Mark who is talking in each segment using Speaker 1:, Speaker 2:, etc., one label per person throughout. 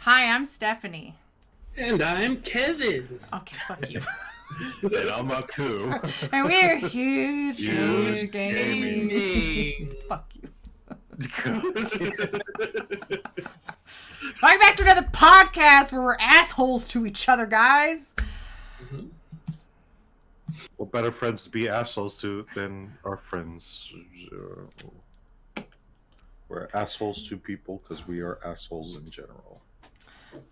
Speaker 1: Hi, I'm Stephanie.
Speaker 2: And I'm Kevin.
Speaker 1: Okay, fuck you.
Speaker 3: And I'm Aku.
Speaker 1: And we're huge
Speaker 3: gaming.
Speaker 1: Fuck you. Welcome back to another podcast where we're assholes to each other, guys.
Speaker 2: Mm-hmm.
Speaker 3: What better friends to be assholes to than our friends? We're assholes to people because we are assholes in general.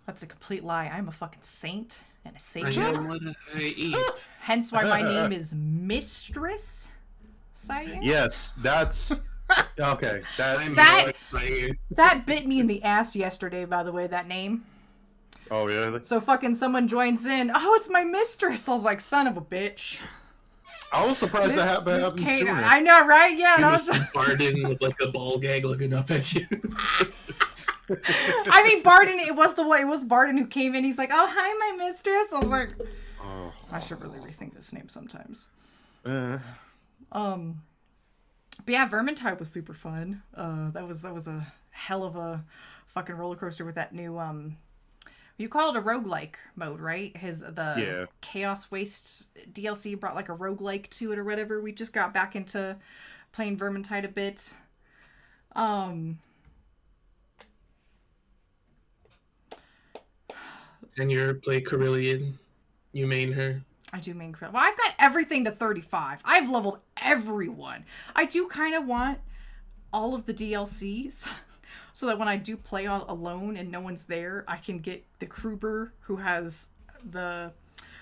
Speaker 1: That's a complete lie. I'm a fucking saint and a
Speaker 2: I
Speaker 1: sage.
Speaker 2: know what I eat.
Speaker 1: Hence why my name is Mistress Cyan.
Speaker 3: Yes, that's... Okay,
Speaker 1: That bit me in the ass yesterday, by the way, that name.
Speaker 3: Oh, yeah?
Speaker 1: So fucking someone joins in. Oh, it's my mistress. I was like, son of a bitch.
Speaker 3: I was surprised that happened sooner.
Speaker 1: I know, right? Yeah. And I was
Speaker 2: Barden with like a ball gag looking up at you.
Speaker 1: I mean, Barden, it was Barden who came in. He's like, oh, hi, my mistress. I was like, I should really rethink this name sometimes. But yeah, Vermintide was super fun. That was a hell of a fucking roller coaster with that new, you call it a roguelike mode, right? Chaos Waste DLC brought like a roguelike to it or whatever. We just got back into playing Vermintide a bit.
Speaker 2: And you play Carillion. You main her.
Speaker 1: I do main Krill. Well, I've got everything to 35. I've leveled everyone. I do kind of want all of the DLCs so that when I do play all alone and no one's there, I can get the Kruber who has the...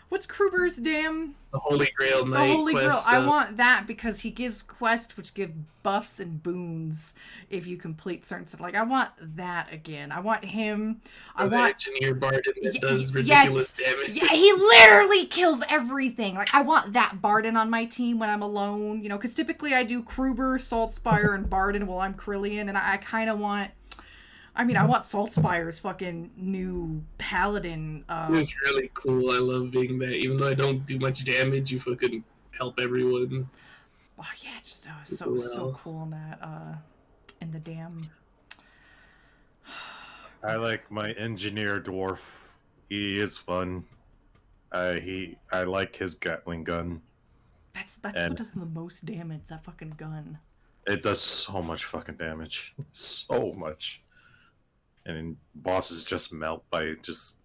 Speaker 1: What's Kruber's damn...
Speaker 2: The Holy Grail Knight.
Speaker 1: The Holy Grail.
Speaker 2: Quest,
Speaker 1: I want that because he gives quests which give buffs and boons if you complete certain stuff. Like, I want that again. I want him. I want
Speaker 2: Engineer Barden that does ridiculous damage.
Speaker 1: Yeah, he literally kills everything. Like, I want that Barden on my team when I'm alone. You know, because typically I do Kruber, Saltspire, and Barden while I'm Carillion, and I kind of want... I mean, I want Saltspire's fucking new paladin.
Speaker 2: It was really cool. I love being that. Even though I don't do much damage, you fucking help everyone.
Speaker 1: Oh yeah, it's just so cool in that in the damn.
Speaker 3: I like my engineer dwarf. He is fun. I like his Gatling gun.
Speaker 1: That's what does the most damage. That fucking gun.
Speaker 3: It does so much fucking damage. So much. And bosses just melt by just...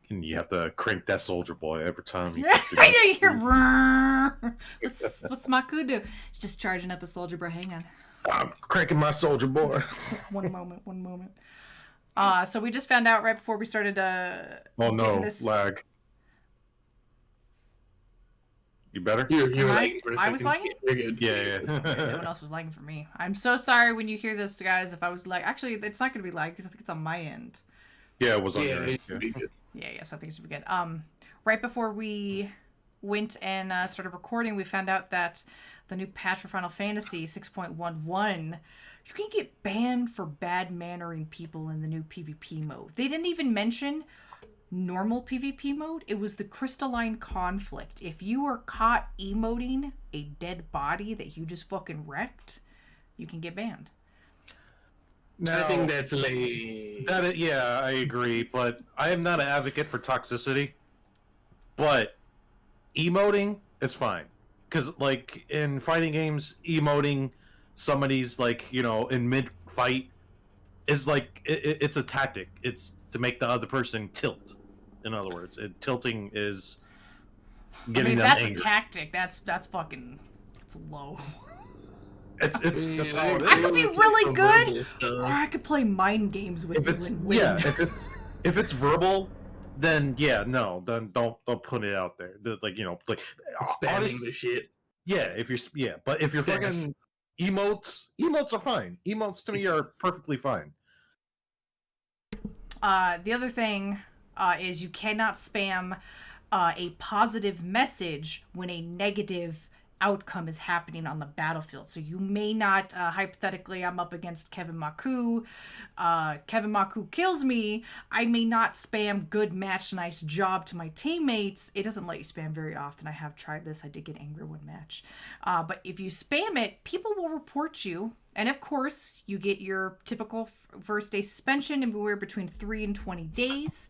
Speaker 3: And you have to crank that soldier boy every time.
Speaker 1: Yeah, I know you hear... What's Maku do? It's just charging up a soldier boy. Hang on.
Speaker 3: I'm cranking my soldier boy.
Speaker 1: One moment. So we just found out right before we started...
Speaker 3: oh no, lag. You better?
Speaker 2: You're lagging for a second.
Speaker 1: I was lagging?
Speaker 2: You're good.
Speaker 3: Yeah.
Speaker 1: No one else was lagging for me. I'm so sorry when you hear this, guys. If I was like, actually, it's not going to be lag because I think it's on my end.
Speaker 3: Yeah, it was on your
Speaker 2: end.
Speaker 1: Yeah, so I think it should be good. Right before we went and started recording, we found out that the new patch for Final Fantasy 6.11, you can get banned for bad-mannering people in the new PvP mode. They didn't even mention normal PvP mode. It was the crystalline conflict. If you are caught emoting a dead body that you just fucking wrecked, you can get banned.
Speaker 3: Now,
Speaker 2: I think that's lame.
Speaker 3: Yeah, I agree, but I am not an advocate for toxicity. But emoting is fine. Because, like, in fighting games, emoting somebody's, like, you know, in mid-fight is, like, it's a tactic. It's to make the other person tilt. In other words, tilting is getting them angry.
Speaker 1: That's a tactic. That's fucking... It's low.
Speaker 3: That's how it is.
Speaker 1: I could be really good, or I could play mind games with you and win.
Speaker 3: Yeah, if it's verbal, then then don't put it out there. Like, you know, like
Speaker 2: spamming the shit.
Speaker 3: Yeah, but if you're fucking emotes are fine. Emotes to me are perfectly fine.
Speaker 1: The other thing is you cannot spam a positive message when a negative outcome is happening on the battlefield. So you may not, hypothetically, I'm up against Kevin Maku. Kevin Maku kills me. I may not spam good match, nice job to my teammates. It doesn't let you spam very often. I have tried this. I did get angry one match. But if you spam it, people will report you And of course, you get your typical first day suspension anywhere between 3 and 20 days.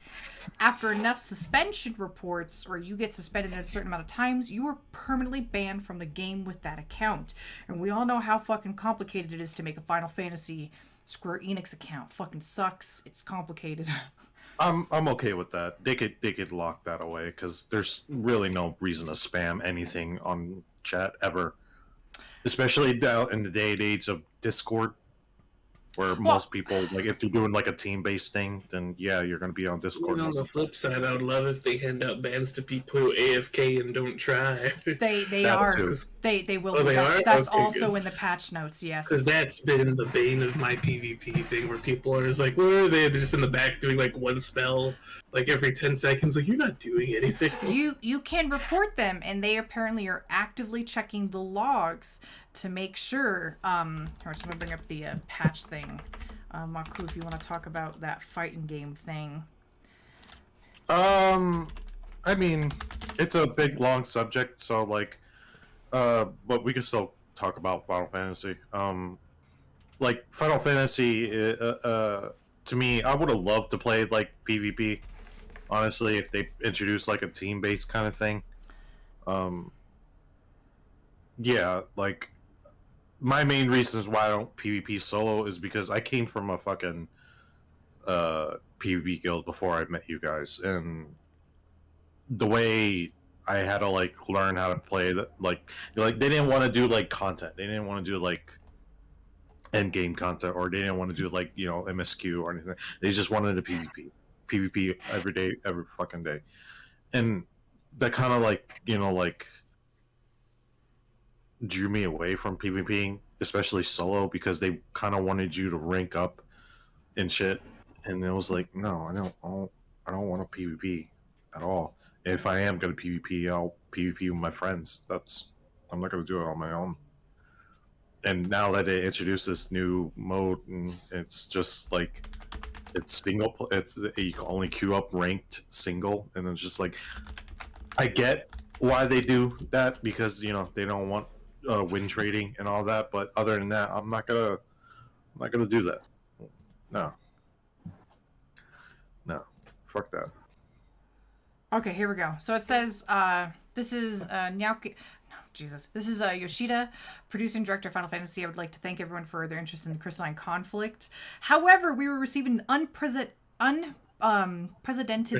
Speaker 1: After enough suspension reports, or you get suspended a certain amount of times, you are permanently banned from the game with that account. And we all know how fucking complicated it is to make a Final Fantasy Square Enix account. Fucking sucks. It's complicated.
Speaker 3: I'm okay with that. They could lock that away because there's really no reason to spam anything on chat ever, especially now in the day and age of Discord, where most people, like, if they're doing like a team-based thing, then yeah, you're going to be on Discord.
Speaker 2: On the flip side, I would love if they hand out bans to people who AFK and don't try.
Speaker 1: They are.
Speaker 3: Too.
Speaker 1: They will.
Speaker 2: Oh, they are?
Speaker 1: That's
Speaker 2: Okay,
Speaker 1: also
Speaker 2: good.
Speaker 1: in the patch notes. Yes.
Speaker 2: Because that's been the bane of my PvP thing, where people are just like, where are they? They're just in the back doing like one spell, like every 10 seconds. Like, you're not doing anything.
Speaker 1: You can report them, and they apparently are actively checking the logs to make sure. I'm just gonna bring up the patch thing. Maku, if you want to talk about that fighting game thing.
Speaker 3: I mean, it's a big long subject, so like, but we can still talk about Final Fantasy. Like Final Fantasy, to me, I would have loved to play like PvP. Honestly, if they introduced like a team-based kind of thing. Yeah, like my main reasons why I don't PvP solo is because I came from a fucking PvP guild before I met you guys, and the way I had to like learn how to play that, like they didn't want to do like content. They didn't want to do like end game content, or they didn't want to do like, you know, MSQ or anything. They just wanted a PvP every day, every fucking day, and that kind of like, you know, like drew me away from PvPing, especially solo, because they kind of wanted you to rank up and shit, and it was like, no, I don't want to PvP at all. If I am gonna PvP, I'll PvP with my friends. I'm not gonna do it on my own. And now that they introduced this new mode, and it's just like it's single, you can only queue up ranked single, and it's just like, I get why they do that, because, you know, they don't want win trading and all that, but other than that, I'm not gonna do that. No, fuck that.
Speaker 1: Okay, here we go. So it says, this is Naoki. No, Jesus. This is Yoshida, producer and director of Final Fantasy. I would like to thank everyone for their interest in the crystalline conflict. However, we were receiving an unprecedented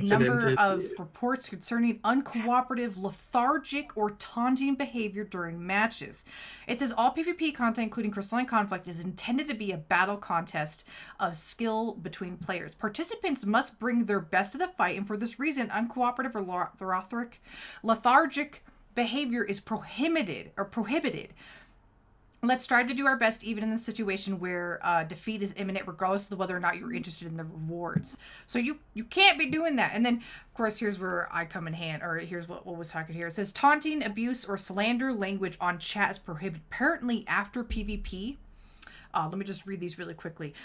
Speaker 1: number of reports concerning uncooperative, lethargic, or taunting behavior during matches. It says all PvP content, including crystalline conflict, is intended to be a battle contest of skill between players. Participants must bring their best to the fight, and for this reason, uncooperative or lethargic behavior is prohibited. Let's strive to do our best, even in the situation where defeat is imminent, regardless of whether or not you're interested in the rewards. So you can't be doing that. And then, of course, here's where I come in hand, or here's what was talking here. It says taunting, abuse, or slander language on chat is prohibited. Apparently, after PvP, let me just read these really quickly.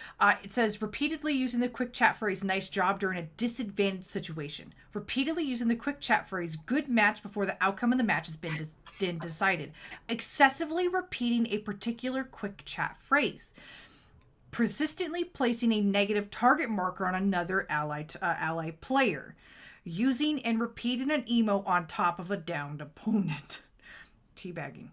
Speaker 1: It says repeatedly using the quick chat phrase "nice job" during a disadvantaged situation. Repeatedly using the quick chat phrase "good match" before the outcome of the match has been decided. Excessively repeating a particular quick chat phrase. Persistently placing a negative target marker on another ally player. Using and repeating an emo on top of a downed opponent. Teabagging.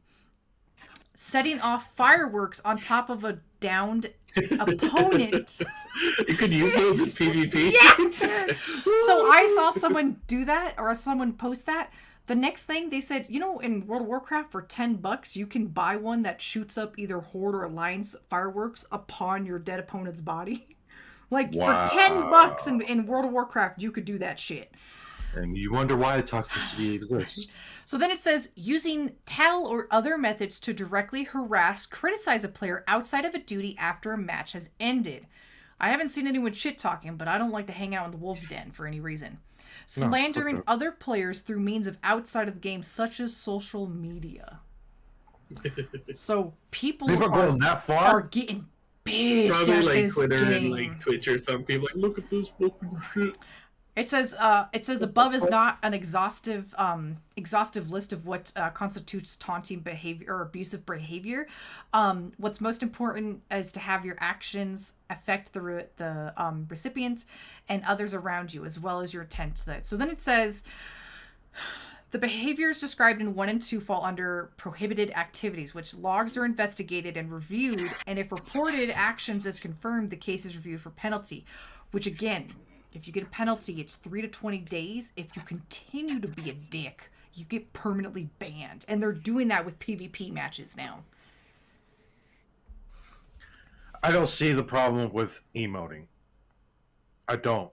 Speaker 1: Setting off fireworks on top of a downed opponent.
Speaker 2: You could use those in PvP.
Speaker 1: Yeah. So I saw someone do that, or someone post that. The next thing they said, you know, in World of Warcraft for $10, you can buy one that shoots up either Horde or Alliance fireworks upon your dead opponent's body. Like, wow. For $10 in World of Warcraft, you could do that shit.
Speaker 3: And you wonder why toxicity exists.
Speaker 1: So then it says, using tell or other methods to directly harass, criticize a player outside of a duty after a match has ended. I haven't seen anyone shit-talking, but I don't like to hang out in the wolf's den for any reason. Slandering other players through means of outside of the game, such as social media. So people are
Speaker 3: going that far?
Speaker 1: Are getting pissed
Speaker 2: Probably
Speaker 1: at
Speaker 2: like
Speaker 1: this
Speaker 2: Twitter
Speaker 1: game.
Speaker 2: and like Twitch or something. Like, look at this fucking shit.
Speaker 1: It says above is not an exhaustive list of what constitutes taunting behavior or abusive behavior. What's most important is to have your actions affect the recipient and others around you, as well as your intent to that. So then it says the behaviors described in 1 and 2 fall under prohibited activities, which logs are investigated and reviewed, and if reported actions is confirmed, the case is reviewed for penalty, which again, if you get a penalty, it's 3 to 20 days. If you continue to be a dick, you get permanently banned. And they're doing that with PvP matches now.
Speaker 3: I don't see the problem with emoting. I don't.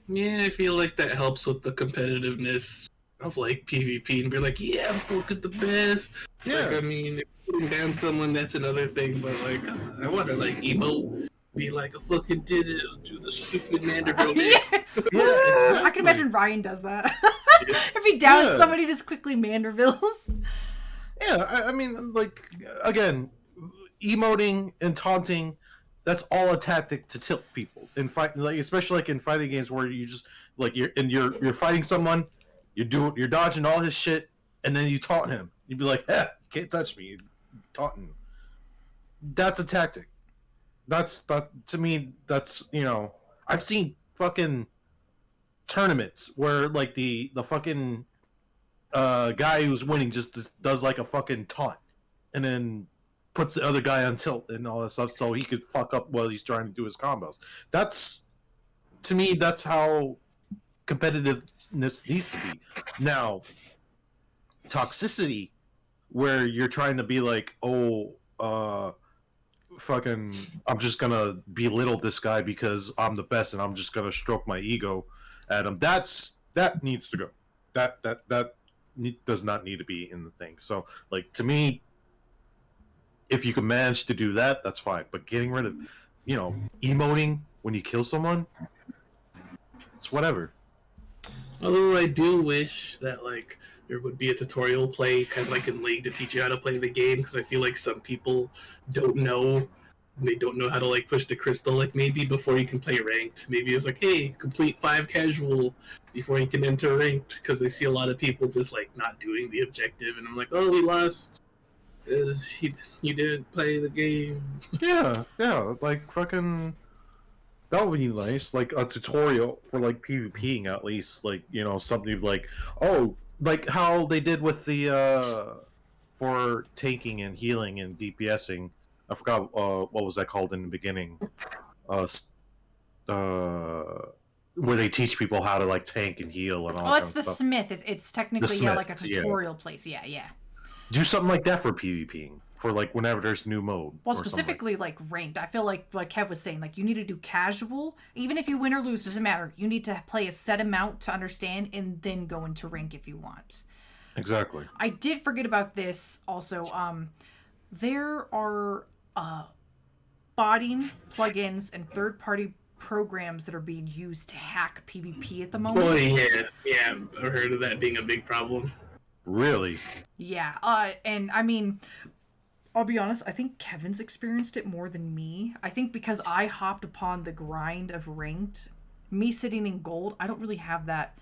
Speaker 2: Yeah, I feel like that helps with the competitiveness of like PvP and be like, yeah, I'm fucking the best.
Speaker 3: Yeah.
Speaker 2: Like, I mean, if you putting down someone, that's another thing, but like, I want to like emote. Be like, I fucking did it. Do the stupid Manderville man.
Speaker 3: Yeah, exactly.
Speaker 1: I can imagine Ryan does that. If he downs somebody, just quickly Mandervilles.
Speaker 3: Yeah, I mean, like, again, emoting and taunting, that's all a tactic to tilt people in fight, like especially like in fighting games where you just like you're fighting someone, you're dodging all his shit, and then you taunt him. You'd be like, you can't touch me, you taunting. That's a tactic. That to me, that's, you know, I've seen fucking tournaments where like the fucking guy who's winning just does like a fucking taunt and then puts the other guy on tilt and all that stuff so he could fuck up while he's trying to do his combos. That's, to me, that's how competitiveness needs to be. Now, toxicity, where you're trying to be like, fucking, I'm just gonna belittle this guy because I'm the best and I'm just gonna stroke my ego at him. That needs to go. That does not need to be in the thing. So, like, to me, if you can manage to do that, that's fine. But getting rid of, you know, emoting when you kill someone, it's whatever.
Speaker 2: Although I do wish that like there would be a tutorial play kind of like in League to teach you how to play the game, because I feel like some people don't know. They don't know how to like push the crystal. Like maybe before you can play ranked, maybe it's like, hey, complete 5 casual before you can enter ranked. Because I see a lot of people just like not doing the objective, and I'm like, oh, we lost. Is you didn't play the game?
Speaker 3: Yeah, like fucking. That would be nice, like a tutorial for like PvPing at least, like, you know, something like, oh, like how they did with the for tanking and healing and DPSing. I forgot what was that called in the beginning. Where they teach people how to like tank and heal and all.
Speaker 1: Oh,
Speaker 3: that
Speaker 1: it's
Speaker 3: kind
Speaker 1: the
Speaker 3: of stuff.
Speaker 1: Smith. It's technically
Speaker 3: Smith,
Speaker 1: like a tutorial place. Yeah.
Speaker 3: Do something like that for PvPing, for like whenever there's new mode.
Speaker 1: Well, specifically like ranked. I feel like Kev was saying, like you need to do casual. Even if you win or lose, doesn't matter. You need to play a set amount to understand, and then go into rank if you want.
Speaker 3: Exactly.
Speaker 1: I did forget about this also. There are botting plugins and third-party programs that are being used to hack PvP at the moment.
Speaker 2: Oh yeah, I've heard of that being a big problem.
Speaker 3: Really?
Speaker 1: Yeah, and I mean, I'll be honest, I think Kevin's experienced it more than me. I think because I hopped upon the grind of ranked, me sitting in gold, I don't really have that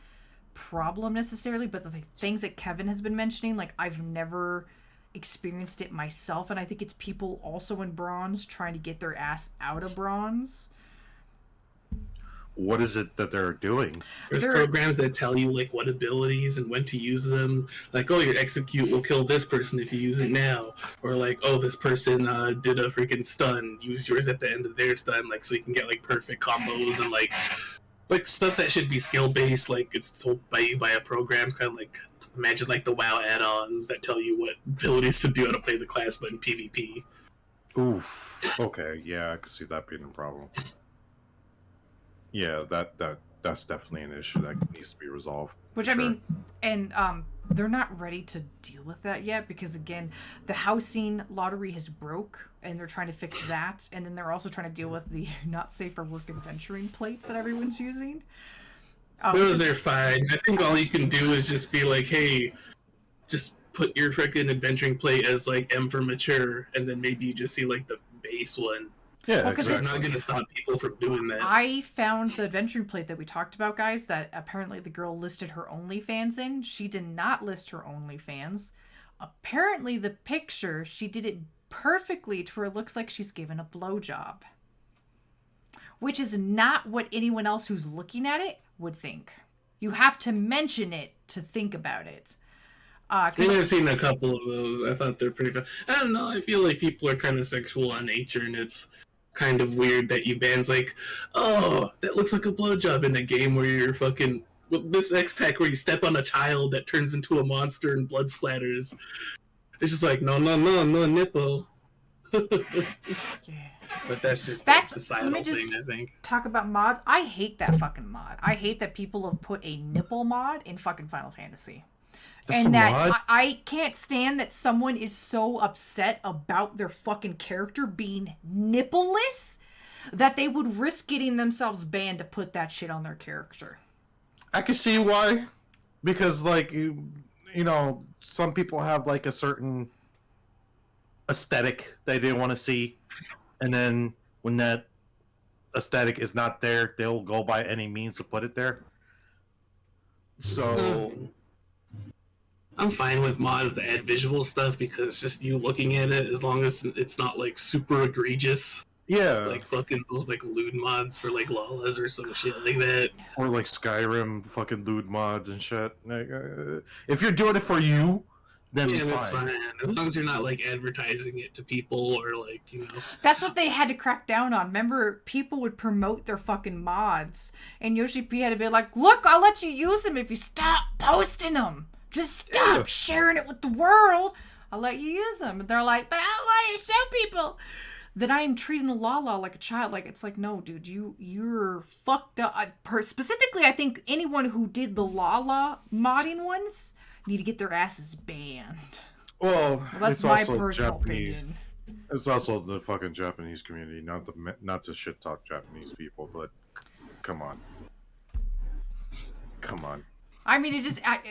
Speaker 1: problem necessarily, but the things that Kevin has been mentioning, like I've never experienced it myself, and I think it's people also in bronze trying to get their ass out of bronze.
Speaker 3: What is it that they're doing?
Speaker 2: There's programs that tell you like what abilities and when to use them. Like, oh, your execute will kill this person if you use it now, or like, oh, this person did a freaking stun. Use yours at the end of their stun, like so you can get like perfect combos and like stuff that should be skill based. Like it's told by you by a program, kind of like imagine like the WoW add-ons that tell you what abilities to do how to play the class, but in PvP.
Speaker 3: Oof. Okay, yeah, I can see that being a problem. Yeah, that's definitely an issue that needs to be resolved.
Speaker 1: Which I mean, and they're not ready to deal with that yet because again, the housing lottery has broke, and they're trying to fix that, and then they're also trying to deal with the not safe for work adventuring plates that everyone's using.
Speaker 2: Those are fine. I think all you can do is just be like, hey, just put your freaking adventuring plate as like M for mature, and then maybe you just see like the base one.
Speaker 3: Yeah,
Speaker 1: Well, 'cause
Speaker 2: They're
Speaker 1: it's-
Speaker 2: not going to stop people from doing that.
Speaker 1: I found the adventuring plate that we talked about, guys, that apparently the girl listed her OnlyFans in. She did not list her OnlyFans. Apparently, the picture, she did it perfectly to where it looks like she's given a blowjob. Which is not what anyone else who's looking at it would think. You have to mention it to think about it.
Speaker 2: I think I've seen a couple of those. I thought they're pretty fun. I don't know. I feel like people are kind of sexual on nature, and it's kind of weird that you ban's like, oh, that looks like a blowjob in a game where you're fucking this X pack where you step on a child that turns into a monster and blood splatters. It's just like no nipple.
Speaker 1: Yeah.
Speaker 2: But that's just
Speaker 1: That's
Speaker 2: a societal
Speaker 1: let me just
Speaker 2: thing, I think.
Speaker 1: talk about mods. I hate that fucking mod. I hate that people have put a nipple mod in fucking Final Fantasy.
Speaker 3: That's
Speaker 1: And
Speaker 3: a
Speaker 1: that
Speaker 3: mod?
Speaker 1: I can't stand that someone is so upset about their fucking character being nippleless that they would risk getting themselves banned to put that shit on their character.
Speaker 3: I can see why, because like you know, some people have like a certain aesthetic they didn't want to see, and then when that aesthetic is not there, they'll go by any means to put it there. So
Speaker 2: I'm fine with mods to add visual stuff because just you looking at it, as long as it's not like super egregious,
Speaker 3: yeah,
Speaker 2: like fucking those like lewd mods for like Lawless or some shit like that.
Speaker 3: or like Skyrim fucking lewd mods and shit. Like, if you're doing it for you, then
Speaker 2: Yeah,
Speaker 3: fine.
Speaker 2: that's fine. As long as you're not like advertising it to people or like, you know.
Speaker 1: That's what they had to crack down on. Remember, people would promote their fucking mods, and Yoshi P had to be like, look, I'll let you use them if you stop posting them. Just stop sharing it with the world. I'll let you use them. And they're like, but I don't want to show people that I am treating a Lala like a child. Like, it's like, no, dude, you're fucked up. Specifically, I think anyone who did the Lala modding ones need to get their asses banned.
Speaker 3: Well,
Speaker 1: That's
Speaker 3: it's
Speaker 1: my
Speaker 3: also
Speaker 1: personal
Speaker 3: Japanese.
Speaker 1: opinion.
Speaker 3: It's also the fucking Japanese community, not to shit talk Japanese people, but come on.
Speaker 1: I mean,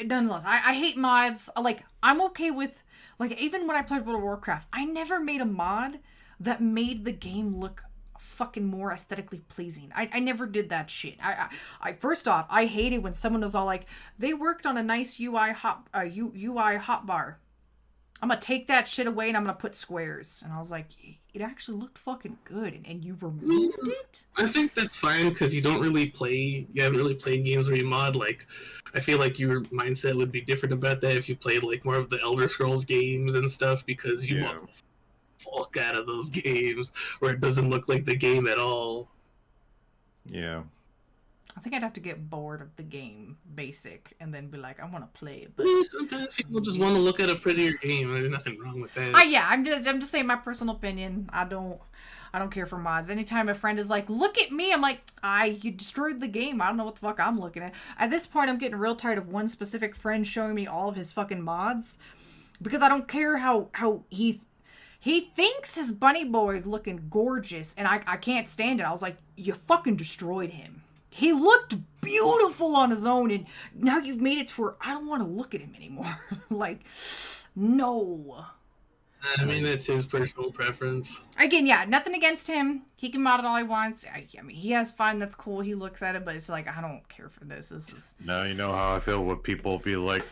Speaker 1: nonetheless, I hate mods. Like, I'm okay with, like, even when I played World of Warcraft, I never made a mod that made the game look fucking more aesthetically pleasing. I never did that shit. I first off, I hated when someone was all like, they worked on a nice UI hotbar. I'm gonna take that shit away and I'm gonna put squares. And I was like, it actually looked fucking good, and you removed it?
Speaker 2: I think that's fine because you haven't really played games where you mod. Like, I feel like your mindset would be different about that if you played like more of the Elder Scrolls games and stuff because you want the fuck out of those games where it doesn't look like the game at all.
Speaker 3: Yeah.
Speaker 1: I think I'd have to get bored of the game basic and then be like, I want to play it. But
Speaker 2: Sometimes people just want to look at a prettier game. There's nothing wrong with that.
Speaker 1: yeah, I'm just saying my personal opinion. I don't care for mods. Anytime a friend is like, look at me, I'm like, you destroyed the game. I don't know what the fuck I'm looking at. At this point, I'm getting real tired of one specific friend showing me all of his fucking mods because I don't care how he thinks his bunny boy is looking gorgeous, and I can't stand it. I was like, you fucking destroyed him. He looked beautiful on his own, and now you've made it to where I don't want to look at him anymore. Like, no.
Speaker 2: I mean, that's his personal preference.
Speaker 1: Again, yeah, nothing against him. He can mod it all he wants. I mean, he has fun. That's cool. He looks at it, but it's like, I don't care for this. This is...
Speaker 3: Now you know how I feel when people be like,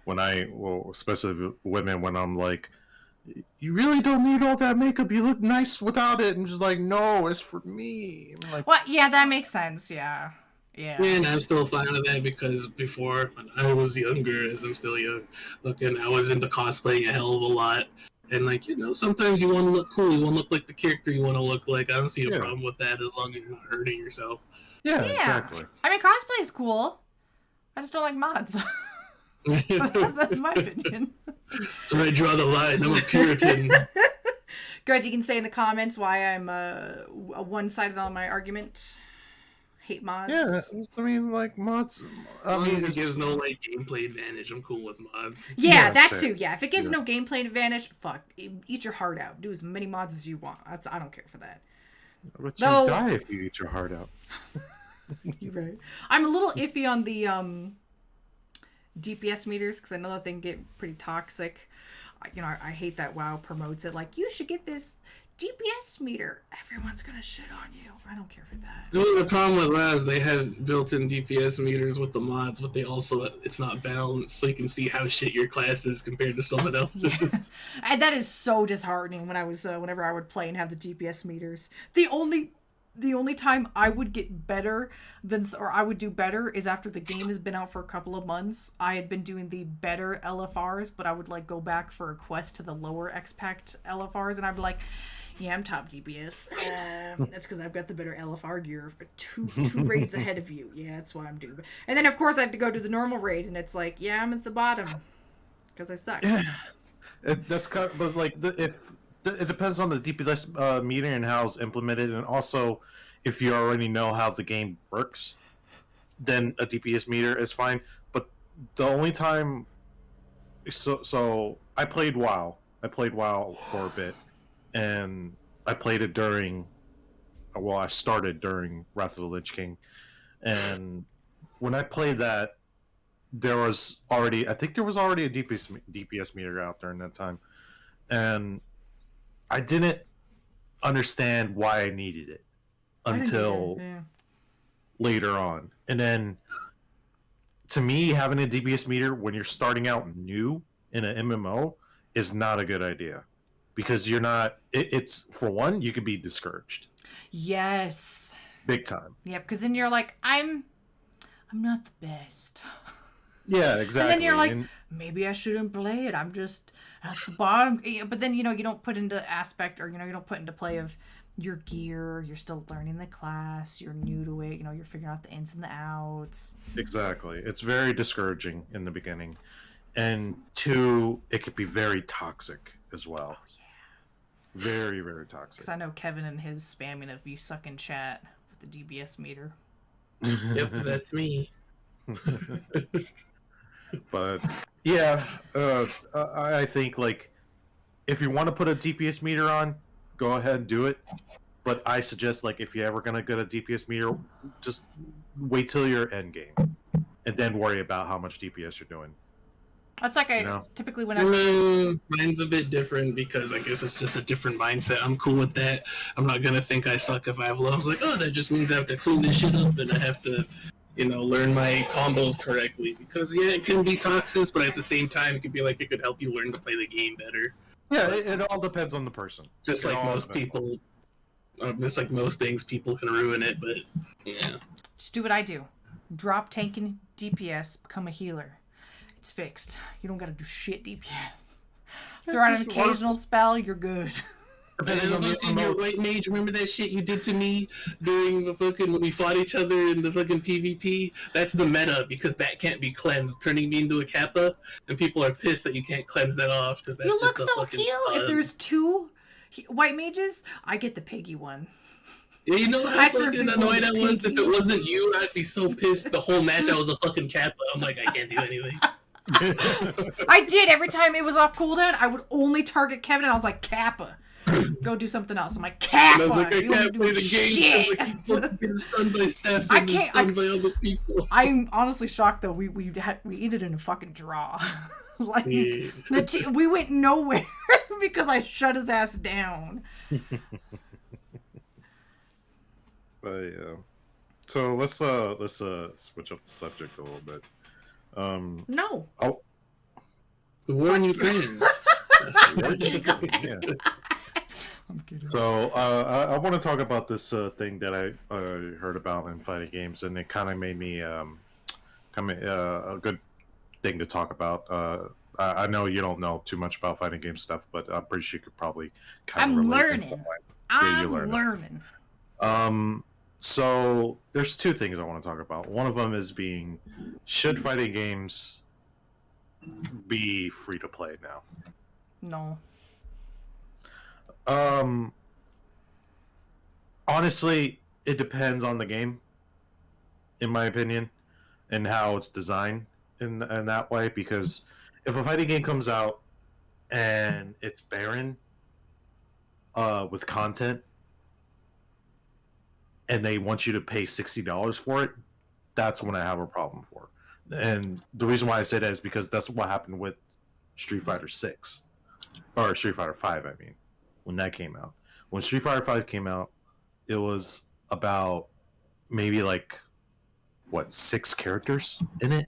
Speaker 3: especially women, when I'm like, you really don't need all that makeup. You look nice without it. And just like, no, it's for me. I'm like,
Speaker 1: Well, yeah, that makes sense. Yeah.
Speaker 2: And I'm still fine with that because before, when I was younger, as I'm still young, I was into cosplaying a hell of a lot. And, like, you know, sometimes you want to look cool. You want to look like the character you want to look like. I don't see a problem with that as long as you're not hurting yourself.
Speaker 3: Yeah, exactly.
Speaker 1: I mean, cosplay is cool. I just don't like mods. That's my opinion.
Speaker 2: That's where I draw the line. I'm a Puritan.
Speaker 1: Greg, you can say in the comments why I'm one-sided on my argument. Hate mods.
Speaker 3: Yeah, I mean, like, mods...
Speaker 2: As long as it gives no, like, gameplay advantage, I'm cool with mods.
Speaker 1: Yeah, that too. Yeah, if it gives no gameplay advantage, fuck. Eat your heart out. Do as many mods as you want. I don't care for that.
Speaker 3: But you die if you eat your heart out.
Speaker 1: You're right. I'm a little iffy on the DPS meters because I know that they can get pretty toxic. You know, I hate that WoW promotes it. Like, you should get this DPS meter. Everyone's gonna shit on you. I don't care for that.
Speaker 2: The problem with that is they have built-in DPS meters with the mods, but they also it's not balanced, so you can see how shit your class is compared to someone else's.
Speaker 1: Yeah. And that is so disheartening when I was whenever I would play and have the DPS meters. The only time I would get better I would do better is after the game has been out for a couple of months. I had been doing the better LFRs, but I would like go back for a quest to the lower XPact LFRs, and I'd be like, yeah, I'm top DPS. That's because I've got the better LFR gear. Two raids ahead of you. Yeah, that's why I'm doing. And then of course I had to go to the normal raid, and it's like, yeah, I'm at the bottom because I suck.
Speaker 3: Yeah, that's kind of, but like if it depends on the DPS meter and how it's implemented, and also if you already know how the game works, then a DPS meter is fine. But the only time, so I played WoW. I played WoW for a bit, and I played it during. Well, I started during Wrath of the Lich King, and when I played that, I think there was already a DPS meter out there in that time, and I didn't understand why I needed it until later on. And then, to me, having a DPS meter when you're starting out new in an MMO is not a good idea. Because you're not... It's, for one, you can be discouraged.
Speaker 1: Yes.
Speaker 3: Big time.
Speaker 1: Yeah, because then you're like, I'm not the best.
Speaker 3: Yeah, exactly.
Speaker 1: And then you're like, maybe I shouldn't play it. I'm just at the bottom. But then, you don't put into aspect, or, you don't put into play of your gear. You're still learning the class. You're new to it. You're figuring out the ins and the outs.
Speaker 3: Exactly. It's very discouraging in the beginning. And two, it could be very toxic as well. Oh, yeah. Very, very toxic.
Speaker 1: Because I know Kevin and his spamming of you suck in chat with the DBS meter.
Speaker 2: Yep, that's me.
Speaker 3: But yeah, I think like if you want to put a DPS meter on, go ahead and do it. But I suggest like if you're ever gonna get a DPS meter, just wait till you're end game, and then worry about how much DPS you're doing.
Speaker 1: That's like typically when
Speaker 2: mine's a bit different because I guess it's just a different mindset. I'm cool with that. I'm not gonna think I suck if I have low. I was like, oh, that just means I have to clean this shit up and I have to, learn my combos correctly. Because yeah, it can be toxic, but at the same time, it could be like it could help you learn to play the game better.
Speaker 3: Yeah, it all depends on the person.
Speaker 2: Just like most people, just like most things, people can ruin it. But yeah,
Speaker 1: just do what I do: drop tanking DPS, become a healer. It's fixed. You don't gotta do shit DPS. Throw out an occasional spell, you're good.
Speaker 2: And your white mage, remember that shit you did to me during the when we fought each other in the fucking PvP? That's the meta, because that can't be cleansed, turning me into a Kappa, and people are pissed that you can't cleanse that off, because that's just the fucking
Speaker 1: cute.
Speaker 2: stun.
Speaker 1: If there's two white mages, I get the piggy one.
Speaker 2: Yeah, you know how fucking annoyed I was? If it wasn't you, I'd be so pissed the whole match I was a fucking Kappa. I'm like, I can't do anything.
Speaker 1: I did. Every time it was off cooldown, I would only target Kevin, and I was like, Kappa, go do something else. I'm like, Kappa,
Speaker 2: I was like, I can't play the game because I keep getting stunned by Steph and stunned by other people.
Speaker 1: I'm honestly shocked, though. We ended in a fucking draw. We went nowhere because I shut his ass down.
Speaker 3: But yeah. So let's switch up the subject a little bit.
Speaker 1: No.
Speaker 3: Oh.
Speaker 2: The war in Ukraine.
Speaker 3: Yeah. I'm kidding. So I want to talk about this thing that I heard about in fighting games, and it kind of made me a good thing to talk about. I know you don't know too much about fighting game stuff, but I'm pretty sure you could probably kind of relate.
Speaker 1: I'm learning.
Speaker 3: So there's two things I want to talk about. One of them is should fighting games be free to play now?
Speaker 1: No.
Speaker 3: Honestly, it depends on the game, in my opinion, and how it's designed in that way. Because if a fighting game comes out and it's barren with content, and they want you to pay $60 for it, that's when I have a problem for it. And the reason why I say that is because that's what happened with Street Fighter 6. Or Street Fighter 5, I mean, when that came out. when Street Fighter 5 came out, it was about maybe like what 6 characters in it.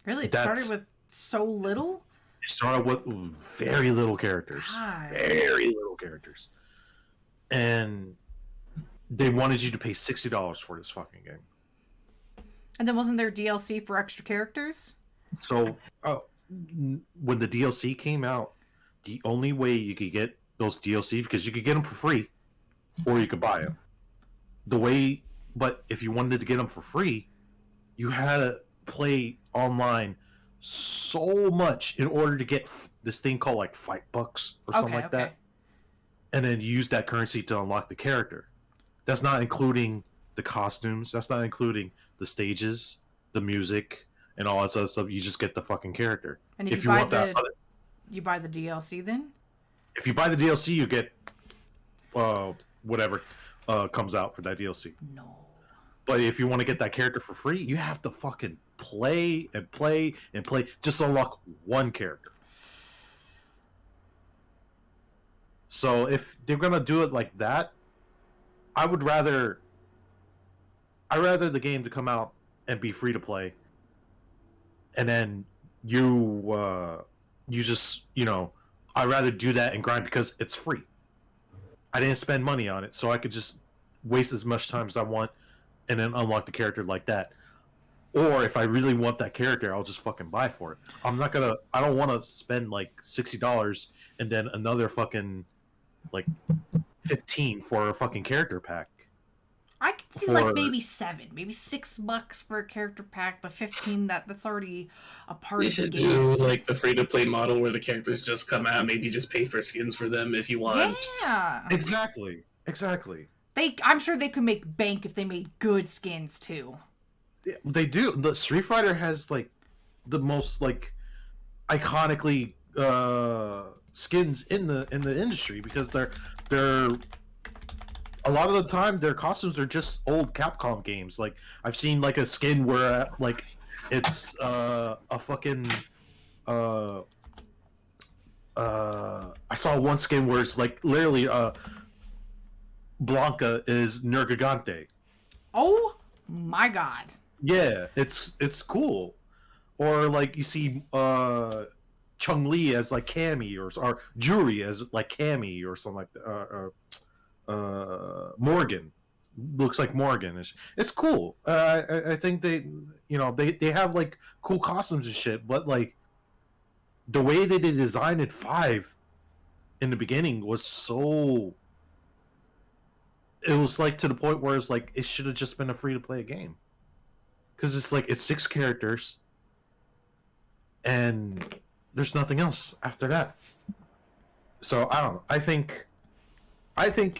Speaker 1: Really, it started with so little.
Speaker 3: It started with very little characters, very little characters, and they wanted you to pay $60 for this fucking game. And
Speaker 1: then wasn't there DLC for extra characters?
Speaker 3: So when the DLC came out, the only way you could get those DLC, because you could get them for free, or you could buy them. But if you wanted to get them for free, you had to play online so much in order to get this thing called like Fight Bucks or something like that, and then use that currency to unlock the character. That's not including the costumes. That's not including the stages, the music, and all that other stuff. You just get the fucking character.
Speaker 1: And if you buy you buy the DLC then?
Speaker 3: If you buy the DLC, you get whatever comes out for that DLC.
Speaker 1: No.
Speaker 3: But if you want to get that character for free, you have to fucking play and play and play just to unlock one character. So if they're gonna do it like that, I'd rather the game to come out and be free to play, and then you just, I'd rather do that and grind because it's free. I didn't spend money on it, so I could just waste as much time as I want and then unlock the character like that. Or if I really want that character, I'll just fucking buy for it. I don't want to spend like $60 and then another fucking like 15 for a fucking character pack.
Speaker 1: I could see like maybe $6 for a character pack, but 15 that's already a part of the game.
Speaker 2: You should do like the free to play model where the characters just come out. Maybe just pay for skins for them if you want.
Speaker 1: Yeah,
Speaker 3: exactly.
Speaker 1: I'm sure they could make bank if they made good skins too.
Speaker 3: They do. The Street Fighter has like the most like iconically skins in the industry, because they're a lot of the time their costumes are just old Capcom games. Like I've seen like a skin where like it's a fucking I saw one skin where it's like literally Blanca is Nergigante.
Speaker 1: Oh my god.
Speaker 3: Yeah, it's cool. Or like you see Chun-Li as like Cammy, or Juri as like Cammy or something like that. Morgan looks like Morgan. It's cool. I think they have like cool costumes and shit, but like the way that they designed it 5 in the beginning was so. It was like to the point where it's like it should have just been a free to play game, because it's like it's 6 characters and there's nothing else after that. So I don't know. I think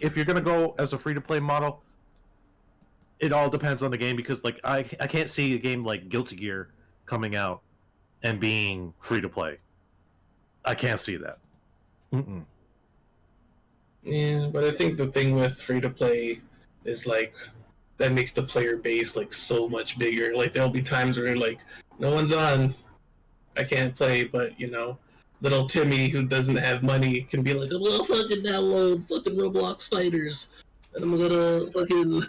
Speaker 3: if you're gonna go as a free to play model, it all depends on the game, because like I can't see a game like Guilty Gear coming out and being free to play. I can't see that. Mm-mm.
Speaker 2: Yeah, but I think the thing with free to play is like that makes the player base like so much bigger. Like there'll be times where like no one's on, I can't play, but little Timmy who doesn't have money can be like, well, fucking download fucking Roblox Fighters, and I'm gonna fucking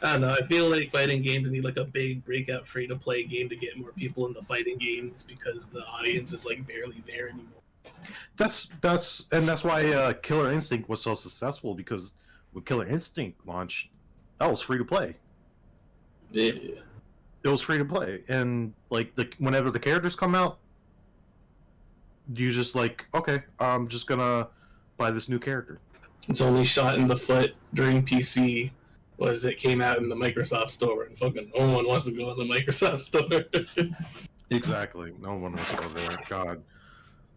Speaker 2: I don't know. I feel like fighting games need like a big breakout free to play game to get more people into fighting games, because the audience is like barely there anymore.
Speaker 3: That's why Killer Instinct was so successful, because when Killer Instinct launched, that was free to play.
Speaker 2: Yeah,
Speaker 3: it was free to play, and like whenever the characters come out, you just like, okay, I'm just gonna buy this new character.
Speaker 2: It's only shot in the foot during PC was it came out in the Microsoft Store, and fucking no one wants to go in the Microsoft Store.
Speaker 3: Exactly, no one wants to go there. God.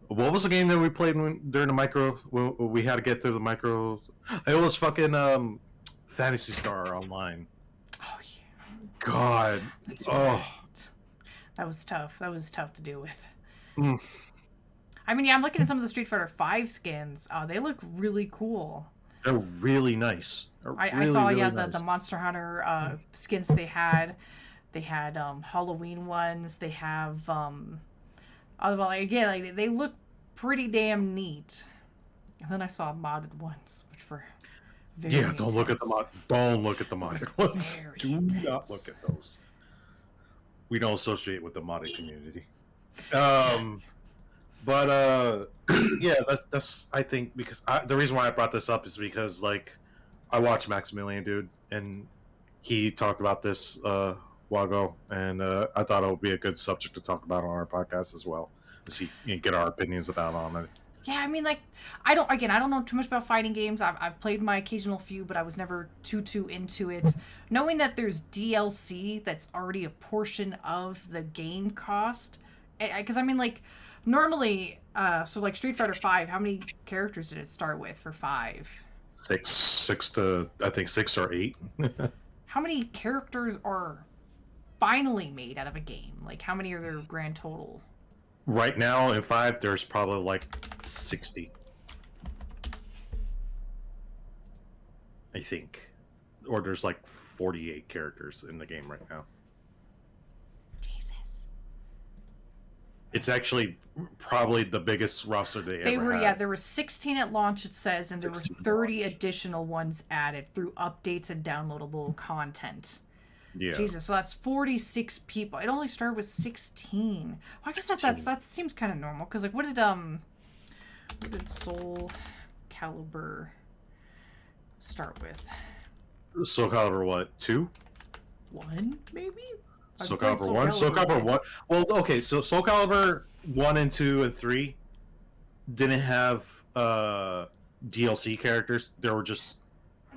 Speaker 3: What was the game that we played during the micro? We had to get through the micro. It was fucking Phantasy Star Online.
Speaker 1: Oh yeah.
Speaker 3: God.
Speaker 1: That's right. That was tough. That was tough to deal with.
Speaker 3: Mm.
Speaker 1: I mean, yeah, I'm looking at some of the Street Fighter 5 skins. They look really cool.
Speaker 3: They're really nice.
Speaker 1: I saw really nice. the Monster Hunter skins that they had. They had Halloween ones. They have they look pretty damn neat. And then I saw modded ones, which were very
Speaker 3: Yeah, don't look at the modded ones.
Speaker 1: Very
Speaker 3: Do
Speaker 1: intense.
Speaker 3: not look at those. We don't associate with the modded community. But yeah, that's I think because the reason why I brought this up is because like I watched Maximilian, dude, and he talked about this a while ago, and I thought it would be a good subject to talk about on our podcast as well, to see get our opinions about on it.
Speaker 1: Yeah, I mean, like, I don't know too much about fighting games. I've played my occasional few, but I was never too into it. Knowing that there's DLC that's already a portion of the game cost, because I mean, like, normally, so like Street Fighter V, how many characters did it start with for 5?
Speaker 3: Six to I think 6 or 8.
Speaker 1: How many characters are finally made out of a game? Like, how many are there grand total?
Speaker 3: Right now in 5, there's probably like 60. I think. Or there's like 48 characters in the game right now.
Speaker 1: Jesus.
Speaker 3: It's actually probably the biggest roster they ever had.
Speaker 1: Yeah, there were 16 at launch, it says, and there were 30
Speaker 3: launch.
Speaker 1: additional ones added through updates and downloadable content.
Speaker 3: Yeah.
Speaker 1: Jesus, so that's 46 people. It only started with 16. Well, I guess that seems kind of normal, because like what did Soul Calibur start with?
Speaker 3: Soul Calibur what? 2?
Speaker 1: 1 maybe?
Speaker 3: Soul Calibur 1? Soul Calibur 1? Well, okay, so Soul Calibur 1 and 2 and 3 didn't have DLC characters. They were just,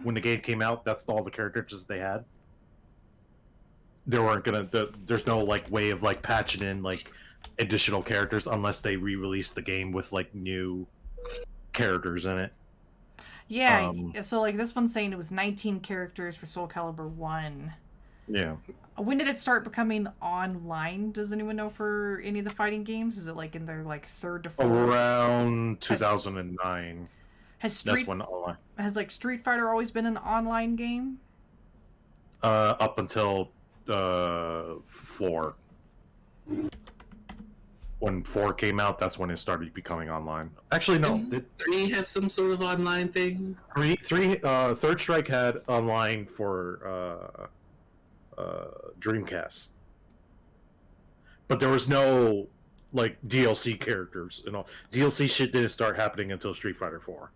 Speaker 3: when the game came out, that's all the characters they had. They weren't gonna, there's no like way of like patching in like additional characters unless they re-release the game with like new characters in it.
Speaker 1: Yeah, so like this one's saying it was 19 characters for Soul Calibur 1.
Speaker 3: Yeah.
Speaker 1: When did it start becoming online? Does anyone know for any of the fighting games? Is it like in their like 3rd to 4th?
Speaker 3: Around 2009. That's when online.
Speaker 1: Has like Street Fighter always been an online game?
Speaker 3: Up until 4. When 4 came out, that's when it started becoming online. Actually, no.
Speaker 2: Did 3 have some sort of online thing?
Speaker 3: Third Strike had online for Dreamcast, but there was no like DLC characters and all. DLC shit didn't start happening until Street Fighter 4.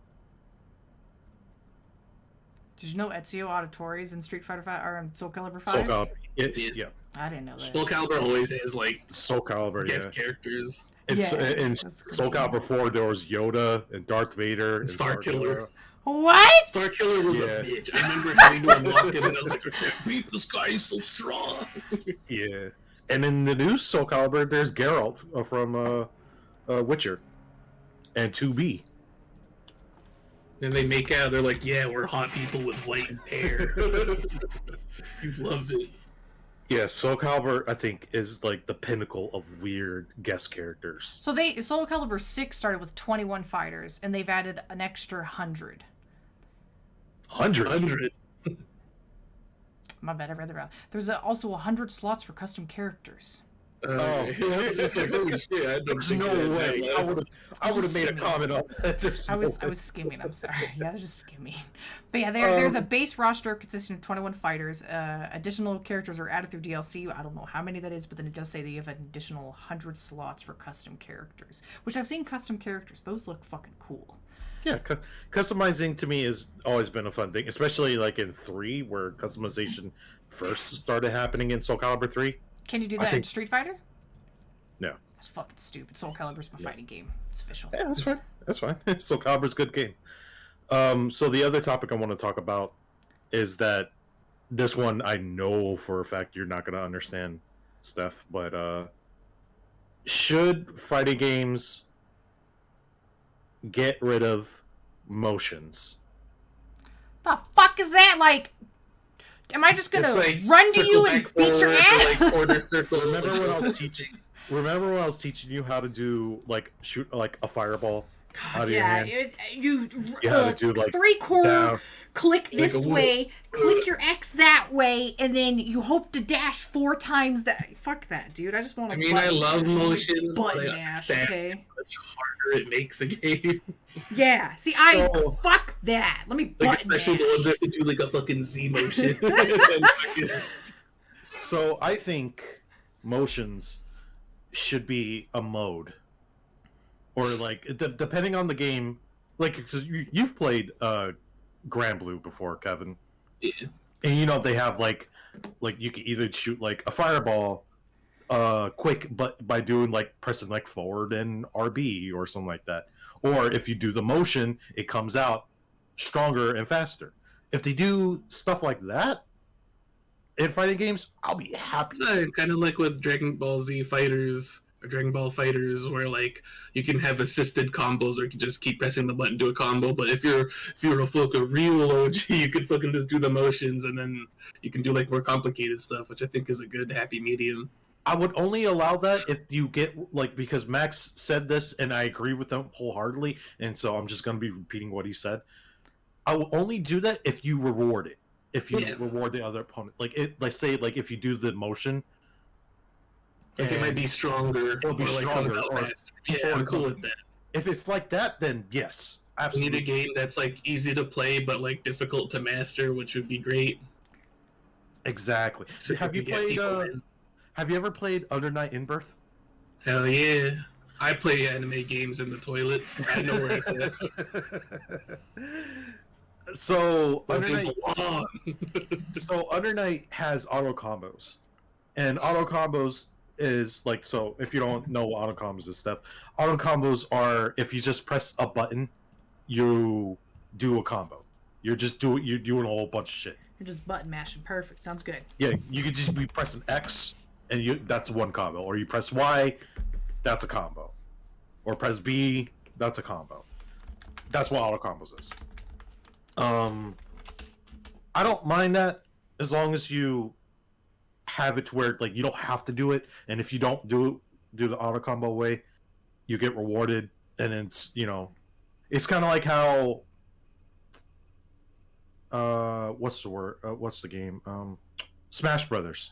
Speaker 1: Did you know Ezio Auditore's in Street Fighter 5 or in Soul Calibur 5?
Speaker 3: Soul Calibur, yeah.
Speaker 1: I didn't know that.
Speaker 2: Soul Calibur always has like
Speaker 3: Soul Calibur,
Speaker 2: guest characters.
Speaker 3: It's
Speaker 1: Yeah,
Speaker 3: in
Speaker 1: that's
Speaker 3: Soul
Speaker 1: cool.
Speaker 3: Calibur 4 there was Yoda and Darth Vader and
Speaker 2: Star Killer.
Speaker 1: What?
Speaker 2: Star Killer was
Speaker 3: Yeah.
Speaker 2: a bitch. I remember having to unlock him and I was like, I can't beat this guy, he's so strong.
Speaker 3: Yeah, and in the new Soul Calibur, there's Geralt from Witcher and 2B.
Speaker 2: And they make out, they're like, yeah, we're hot people with white hair. You love it.
Speaker 3: Yeah, Soul Calibur, I think, is like the pinnacle of weird guest characters.
Speaker 1: So Soul Calibur 6 started with 21 fighters, and they've added an extra 100.
Speaker 3: 100?
Speaker 1: My bad, I read that wrong. There's also 100 slots for custom characters.
Speaker 3: Oh.
Speaker 2: I was just like, holy shit, I
Speaker 3: There's no way. I would have made a comment on that.
Speaker 1: I was skimming. I'm sorry. Yeah, I was just skimming. But yeah, there's a base roster consisting of 21 fighters. Additional characters are added through DLC. I don't know how many that is, but then it does say that you have an additional 100 slots for custom characters. Which I've seen custom characters. Those look fucking cool.
Speaker 3: Yeah, customizing to me has always been a fun thing, especially like in 3, where customization first started happening in Soul Calibur 3.
Speaker 1: Can you do that in Street Fighter?
Speaker 3: No.
Speaker 1: That's fucking stupid. Soul Calibur's my fighting game. It's official.
Speaker 3: Yeah, that's fine. That's fine. Soul Calibur's a good game. So the other topic I want to talk about is that this one I know for a fact you're not going to understand, Steph, but should fighting games get rid of motions?
Speaker 1: The fuck is that? Like, am I just gonna run to you and beat your ass?
Speaker 2: Like quarter circle.
Speaker 3: Remember when I was teaching you how to do like shoot like a fireball? out of your
Speaker 1: Yeah,
Speaker 3: hand.
Speaker 1: you
Speaker 3: Yeah, to do, like,
Speaker 1: three quarter,
Speaker 3: down.
Speaker 1: click
Speaker 2: Like
Speaker 1: this
Speaker 2: a
Speaker 1: way, click your X that way, and then you hope to dash 4 times that. Fuck that, dude. I just want to.
Speaker 2: I mean, I love motions, but
Speaker 1: button
Speaker 2: I
Speaker 1: mash.
Speaker 2: understand
Speaker 1: Okay.
Speaker 2: how much harder it makes a game.
Speaker 1: Yeah. See, fuck that. Let me
Speaker 2: Like,
Speaker 1: button
Speaker 2: especially
Speaker 1: mash.
Speaker 2: the ones that have to do like a fucking Z motion.
Speaker 3: So I think motions should be a mode, or like depending on the game. Like, because you've played Grand Blue before, Kevin,
Speaker 2: Yeah.
Speaker 3: and you know they have like you can either shoot like a fireball quick, but by doing like pressing like forward and RB or something like that, or if you do the motion, it comes out stronger and faster. If they do stuff like that in fighting games, I'll be happy.
Speaker 2: Kind of like with Dragon Ball Z Fighters or Dragon Ball Fighters, where like you can have assisted combos, or you can just keep pressing the button to do a combo. But if you're a fucking real OG, you can fucking just do the motions, and then you can do like more complicated stuff, which I think is a good happy medium.
Speaker 3: I would only allow that if you get like, because Max said this and I agree with him wholeheartedly, and so I'm just going to be repeating what he said. I will only do that if you reward it. If you reward the other opponent, like say like if you do the motion,
Speaker 2: like it might be stronger.
Speaker 3: It'll be stronger.
Speaker 2: Yeah, I'm cool with that.
Speaker 3: If it's like that, then yes,
Speaker 2: We
Speaker 3: absolutely.
Speaker 2: need a game that's like easy to play but like difficult to master, which would be great.
Speaker 3: Exactly.
Speaker 2: So
Speaker 3: Have you
Speaker 2: we can get people
Speaker 3: played?
Speaker 2: in.
Speaker 3: Have you ever played Under Night in Birth?
Speaker 2: Hell yeah. I play anime games in the toilets. I know where it's at.
Speaker 3: So
Speaker 2: Where
Speaker 3: Under Night,
Speaker 2: people belong.
Speaker 3: Under Night has auto combos, and auto combos is like, so if you don't know what auto combos is, stuff, auto combos are if you just press a button, you do a combo. You're doing a whole bunch of shit.
Speaker 1: You're just button mashing. Perfect. Sounds good.
Speaker 3: Yeah, you could just be pressing X, and that's one combo, or you press Y, that's a combo, or press B, that's a combo. That's what auto combos is. I don't mind that as long as you have it to where like you don't have to do it, and if you don't do the auto combo way, you get rewarded, and it's it's kind of like how what's the word? What's the game? Smash Brothers.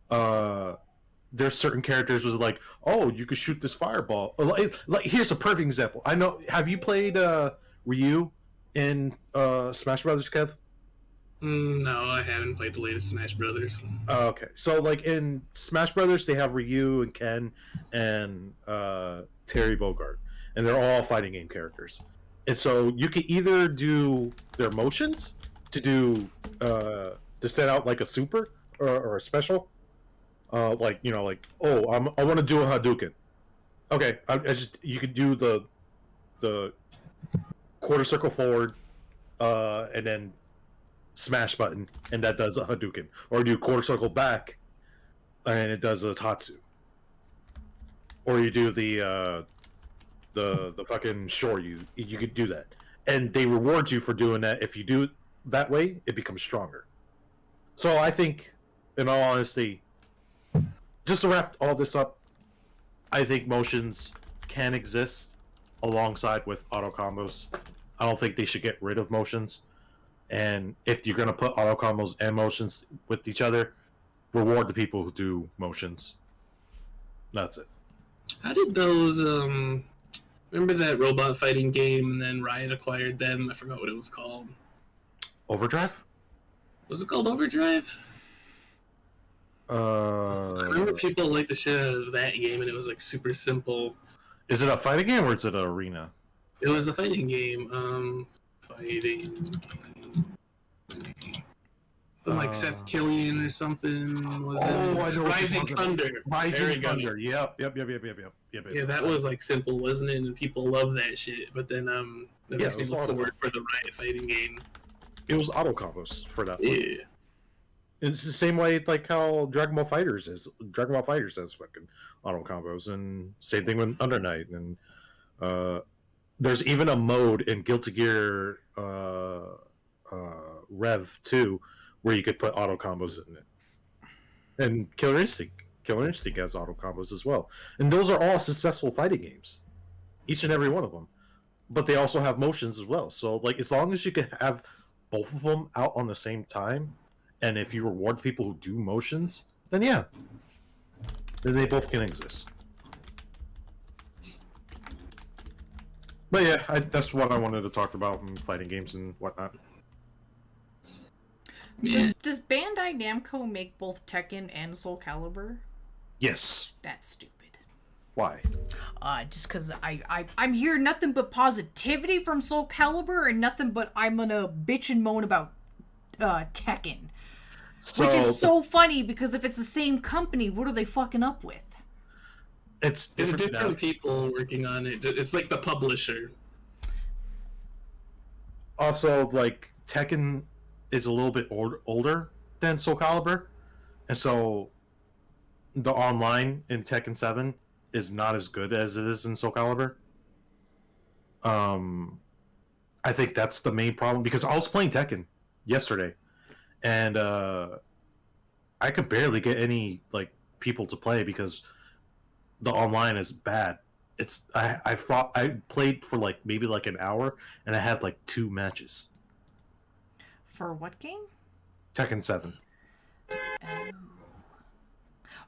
Speaker 3: There's certain characters was like, oh, you could shoot this fireball. Like here's a perfect example. I know. Have you played Ryu in Smash Brothers, Kev?
Speaker 2: No, I haven't played the latest Smash Brothers.
Speaker 3: Okay, so like in Smash Brothers, they have Ryu and Ken and Terry Bogard, and they're all fighting game characters. And so you can either do their motions to set out like a super or a special, like oh, I want to do a Hadouken. Okay, you could do the quarter circle forward, and then smash button, and that does a Hadouken, or do quarter circle back, and it does a Tatsu, or you do the fucking shore. You could do that, and they reward you for doing that. If you do it that way, it becomes stronger. So I think, in all honesty, just to wrap all this up, I think motions can exist alongside with auto combos. I don't think they should get rid of motions. And if you're gonna put auto combos and motions with each other, reward the people who do motions. That's it.
Speaker 2: How did those remember that robot fighting game, and then Riot acquired them? I forgot what it was called.
Speaker 3: Overdrive?
Speaker 2: Was it called Overdrive? I remember people liked the shit out of that game, and it was like super simple.
Speaker 3: Is it a fighting game or is it an arena?
Speaker 2: It was a fighting game. Like Seth Killian or something. Was it?
Speaker 3: I know.
Speaker 2: Rising Thunder.
Speaker 3: Rising Thunder. Yep.
Speaker 2: Yeah, that was like simple, wasn't it? And people love that shit. But then that makes me look forward for the Riot fighting game.
Speaker 3: It was auto combos for that.
Speaker 2: Yeah.
Speaker 3: It's the same way like how Dragon Ball Fighters is. Dragon Ball Fighters has fucking auto combos, and same thing with Under Night. And there's even a mode in Guilty Gear Rev 2 where you could put auto combos in it. And Killer Instinct has auto combos as well. And those are all successful fighting games. Each and every one of them. but they also have motions as well. So like as long as you can have both of them out on the same time, and if you reward people who do motions, then yeah, then they both can exist. But yeah, that's what I wanted to talk about in fighting games and whatnot.
Speaker 1: Does Bandai Namco make both Tekken and Soul Calibur?
Speaker 3: Yes.
Speaker 1: That's stupid.
Speaker 3: Why?
Speaker 1: Just because I'm hearing nothing but positivity from Soul Calibur and nothing but I'm gonna bitch and moan about Tekken. Which is so funny because if it's the same company, what are they fucking up with?
Speaker 2: It's different people working on it. It's like the publisher.
Speaker 3: Also, like, Tekken is a little bit older than Soul Calibur, and so the online in Tekken 7 is not as good as it is in Soul Calibur. I think that's the main problem, because I was playing Tekken yesterday, and I could barely get any, like, people to play because the online is bad. I played for like maybe like an hour, and I had like 2 matches.
Speaker 1: For what game?
Speaker 3: Tekken 7.
Speaker 1: Because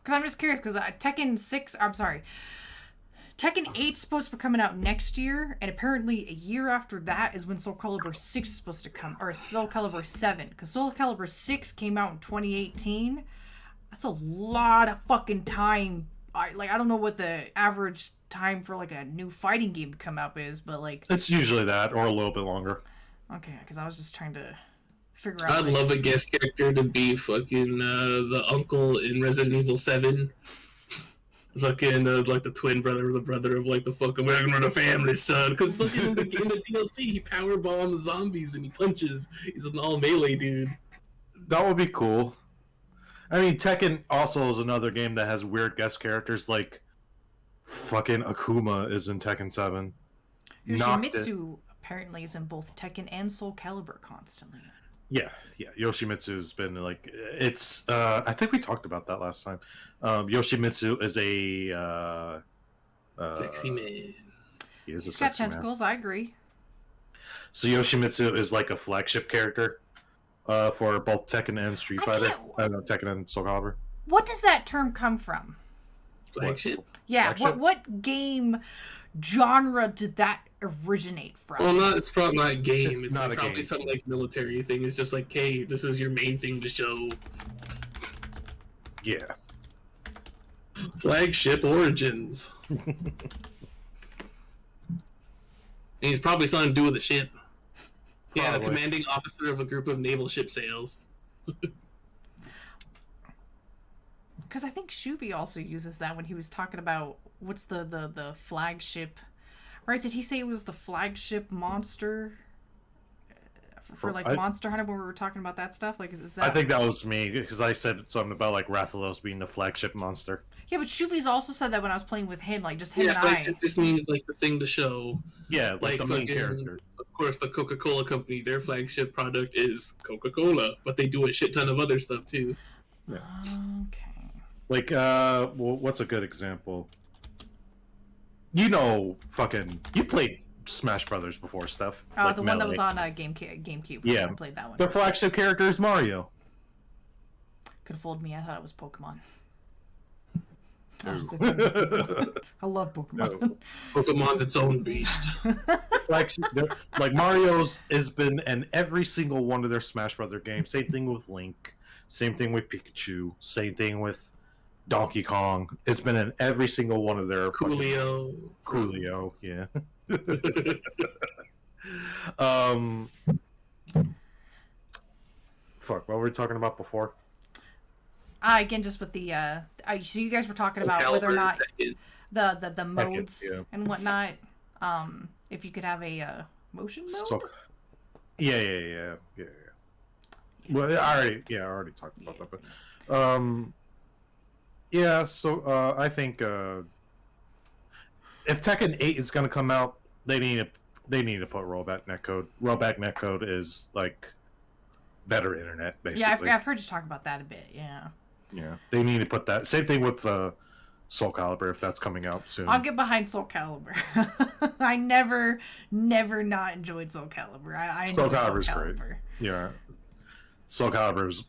Speaker 1: I'm just curious, because Tekken 6, I'm sorry, Tekken 8's supposed to be coming out next year, and apparently a year after that is when Soul Calibur 6 is supposed to come, or Soul Calibur 7, because Soul Calibur 6 came out in 2018. That's a lot of fucking time. I don't know what the average time for like a new fighting game to come out is, but like
Speaker 3: it's usually that or a little bit longer.
Speaker 1: Okay, because I was just trying to figure out.
Speaker 2: I'd love a guest character to be fucking the uncle in Resident Evil 7. Fucking like the twin brother or the brother of like the fucking we're gonna the family son. Because fucking in the DLC he power bombs zombies and he punches. He's an all melee dude.
Speaker 3: That would be cool. I mean, Tekken also is another game that has weird guest characters, like fucking Akuma is in Tekken 7.
Speaker 1: Yoshimitsu apparently is in both Tekken and Soul Calibur constantly.
Speaker 3: Yeah. Yoshimitsu's been like it's. I think we talked about that last time. Yoshimitsu is a
Speaker 2: sexy man.
Speaker 1: He's got tentacles. Man. I agree.
Speaker 3: So Yoshimitsu is like a flagship character. For both Tekken and Street Fighter. Tekken and Soul Calibur.
Speaker 1: What does that term come from?
Speaker 2: Flagship?
Speaker 1: Yeah, what game genre did that originate from?
Speaker 2: Well, it's probably not a game. It's
Speaker 3: not
Speaker 2: like,
Speaker 3: a
Speaker 2: probably
Speaker 3: game.
Speaker 2: Some like military thing. It's just like, hey, this is your main thing to show.
Speaker 3: Yeah.
Speaker 2: Flagship Origins. He's probably something to do with the ship. Yeah, the commanding officer of a group of naval ship sails.
Speaker 1: Because I think Shuvi also uses that when he was talking about what's the flagship, right? Did he say it was the flagship monster for like Monster Hunter when we were talking about that stuff? Like, is that?
Speaker 3: I think that was me because I said something about like Rathalos being the flagship monster.
Speaker 1: Yeah, but Shuvi's also said that when I was playing with him, like just him and I.
Speaker 2: Flagship just means like the thing to show.
Speaker 3: Yeah, like the main character.
Speaker 2: Of course, the Coca-Cola company, their flagship product is Coca-Cola, but they do a shit ton of other stuff too.
Speaker 3: Yeah.
Speaker 1: Okay.
Speaker 3: Like, well, what's a good example? You know, you played Smash Brothers before, Steph.
Speaker 1: Like the one that was on GameCube.
Speaker 3: Yeah,
Speaker 1: I played that one.
Speaker 3: The flagship character is Mario.
Speaker 1: Could have fooled me. I thought it was Pokemon. I love Pokemon.
Speaker 3: No.
Speaker 2: Pokemon's its own beast.
Speaker 3: Like Mario's has been in every single one of their Smash Brother games. Same thing with Link. Same thing with Pikachu. Same thing with Donkey Kong. It's been in every single one of their Coolio, yeah. Fuck, what were we talking about before?
Speaker 1: Again, just with the so you guys were talking about whether or not the modes and whatnot. If you could have a motion mode.
Speaker 3: Yeah. Well, I already talked about that, but yeah. So I think if Tekken 8 is going to come out, they need to put rollback netcode. Rollback netcode is like better internet, basically.
Speaker 1: Yeah, I've heard you talk about that a bit. Yeah.
Speaker 3: Yeah, they need to put that. Same thing with Soul Calibur if that's coming out soon.
Speaker 1: I'll get behind Soul Calibur. I never not enjoyed Soul Calibur. I
Speaker 3: Soul
Speaker 1: enjoyed Soul
Speaker 3: Calibur's
Speaker 1: Calibur.
Speaker 3: great. Yeah. Soul Calibur's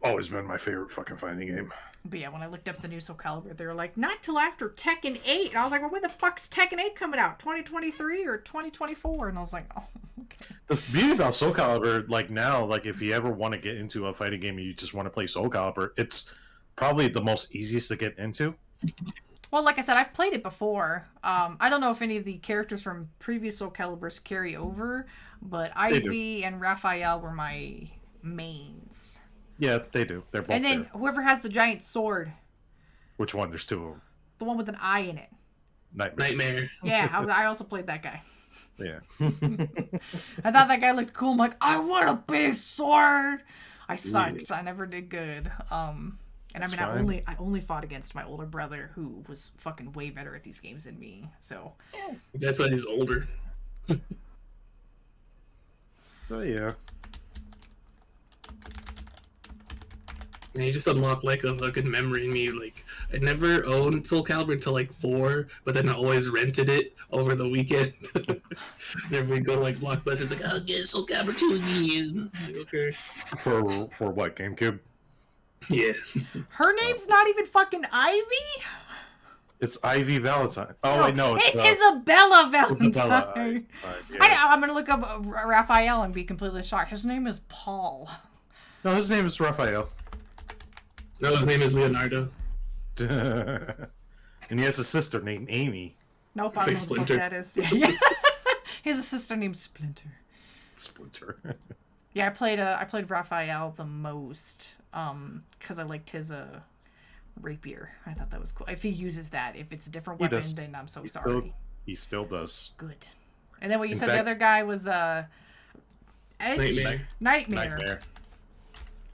Speaker 3: always been my favorite fucking fighting game.
Speaker 1: But yeah, when I looked up the new Soul Calibur, they were like, not till after Tekken 8. And I was like, well, when the fuck's Tekken 8 coming out? 2023 or 2024? And I was like, oh, okay.
Speaker 3: The beauty about Soul Calibur, like now, like if you ever want to get into a fighting game and you just want to play Soul Calibur, it's probably the most easiest to get into.
Speaker 1: Well, like I said, I've played it before. I don't know if any of the characters from previous Soul Caliburs carry over, but Ivy and Raphael were my mains.
Speaker 3: Yeah, they do. They're both
Speaker 1: And then
Speaker 3: there.
Speaker 1: whoever has the giant sword.
Speaker 3: Which one? There's two of them.
Speaker 1: The one with an eye in it.
Speaker 2: Nightmare.
Speaker 1: Yeah, I also played that guy.
Speaker 3: Yeah.
Speaker 1: I thought that guy looked cool. I'm like, I want a big sword. I sucked. Yeah. I never did good. And
Speaker 3: That's
Speaker 1: I
Speaker 3: fine.
Speaker 1: I only fought against my older brother who was fucking way better at these games than me. So
Speaker 2: That's why he's older.
Speaker 3: Oh yeah.
Speaker 2: And you just unlock like a fucking memory in me. Like I never owned Soul Calibur until like 4, but then I always rented it over the weekend. Whenever we go to like Blockbuster, it's like, I'll get Soul Calibur 2 again. Like, okay.
Speaker 3: For what, GameCube?
Speaker 2: Yeah.
Speaker 1: her name's not even fucking Ivy.
Speaker 3: It's Ivy Valentine. Oh wait, no,
Speaker 1: it's Isabella Valentine.
Speaker 3: Isabella. Yeah.
Speaker 1: I'm gonna look up Raphael and be completely shocked. His name is Paul.
Speaker 3: No, his name is Raphael.
Speaker 2: No, his name is Leonardo.
Speaker 3: And he has a sister named Amy.
Speaker 1: Nope, I don't know what the fuck
Speaker 2: Splinter.
Speaker 1: that is. Yeah. He has a sister named Splinter.
Speaker 3: Splinter.
Speaker 1: Yeah, I played Raphael the most, because I liked his rapier. I thought that was cool. If he uses that, if it's a different weapon,
Speaker 3: does.
Speaker 1: then I'm so sorry.
Speaker 3: He still does.
Speaker 1: Good. And then what you
Speaker 3: In
Speaker 1: said the
Speaker 3: fact-
Speaker 1: other guy was Edge?
Speaker 2: Nightmare.
Speaker 3: Nightmare.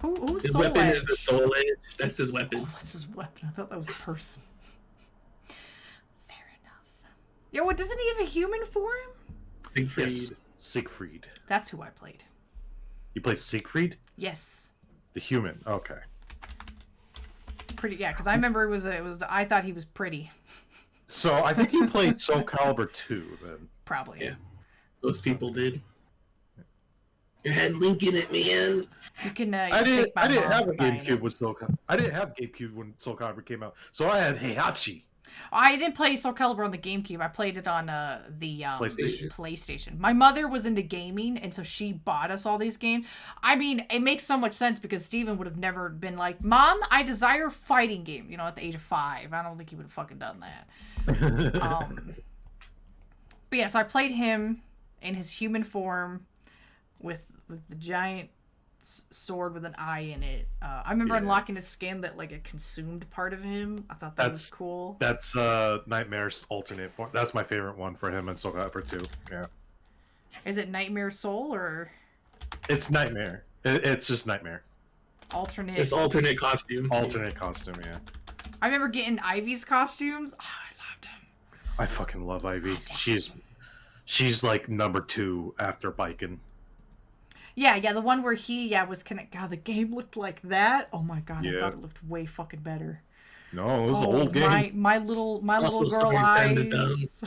Speaker 1: Who's
Speaker 2: His
Speaker 1: Soul
Speaker 2: weapon
Speaker 1: Edge?
Speaker 2: is the Soul Edge. That's his weapon.
Speaker 1: Oh, that's his weapon. I thought that was a person. Fair enough. Yeah, what, doesn't he have a human form?
Speaker 2: Siegfried.
Speaker 3: Yes, Siegfried.
Speaker 1: That's who I played.
Speaker 3: You played Siegfried?
Speaker 1: Yes.
Speaker 3: The human. Okay.
Speaker 1: Pretty, yeah, because I remember it was I thought he was pretty.
Speaker 3: So I think you played Soul Calibur 2 then.
Speaker 1: Probably.
Speaker 2: Yeah. Most people did. You had Link in it, man.
Speaker 1: You can.
Speaker 3: I didn't have a
Speaker 1: GameCube.
Speaker 3: GameCube with Soul Calibur. I didn't have GameCube when Soul Calibur came out. So I had Heihachi.
Speaker 1: I didn't play Soul Calibur on the GameCube. I played it on the
Speaker 3: PlayStation.
Speaker 1: PlayStation. My mother was into gaming, and so she bought us all these games. I mean, it makes so much sense because Steven would have never been like, Mom, I desire fighting game, at the age of 5. I don't think he would have fucking done that. But yeah, so I played him in his human form with the giant sword with an eye in it. I remember unlocking his skin that like it consumed part of him. I thought that was cool.
Speaker 3: That's Nightmare's alternate form. That's my favorite one for him in Soul Calibur 2. Yeah.
Speaker 1: Is it Nightmare Soul or
Speaker 3: It's Nightmare. It's just Nightmare.
Speaker 1: alternate?
Speaker 2: It's alternate costume.
Speaker 3: Alternate costume, yeah.
Speaker 1: I remember getting Ivy's costumes. Oh, I loved him.
Speaker 3: I fucking love Ivy. She's like number 2 after Biken.
Speaker 1: Yeah, the one where he was God, the game looked like that. Oh my god, I
Speaker 3: Yeah.
Speaker 1: thought it looked way fucking better.
Speaker 3: No, it was an old game.
Speaker 1: My little girl
Speaker 2: sorry, stand it
Speaker 1: eyes.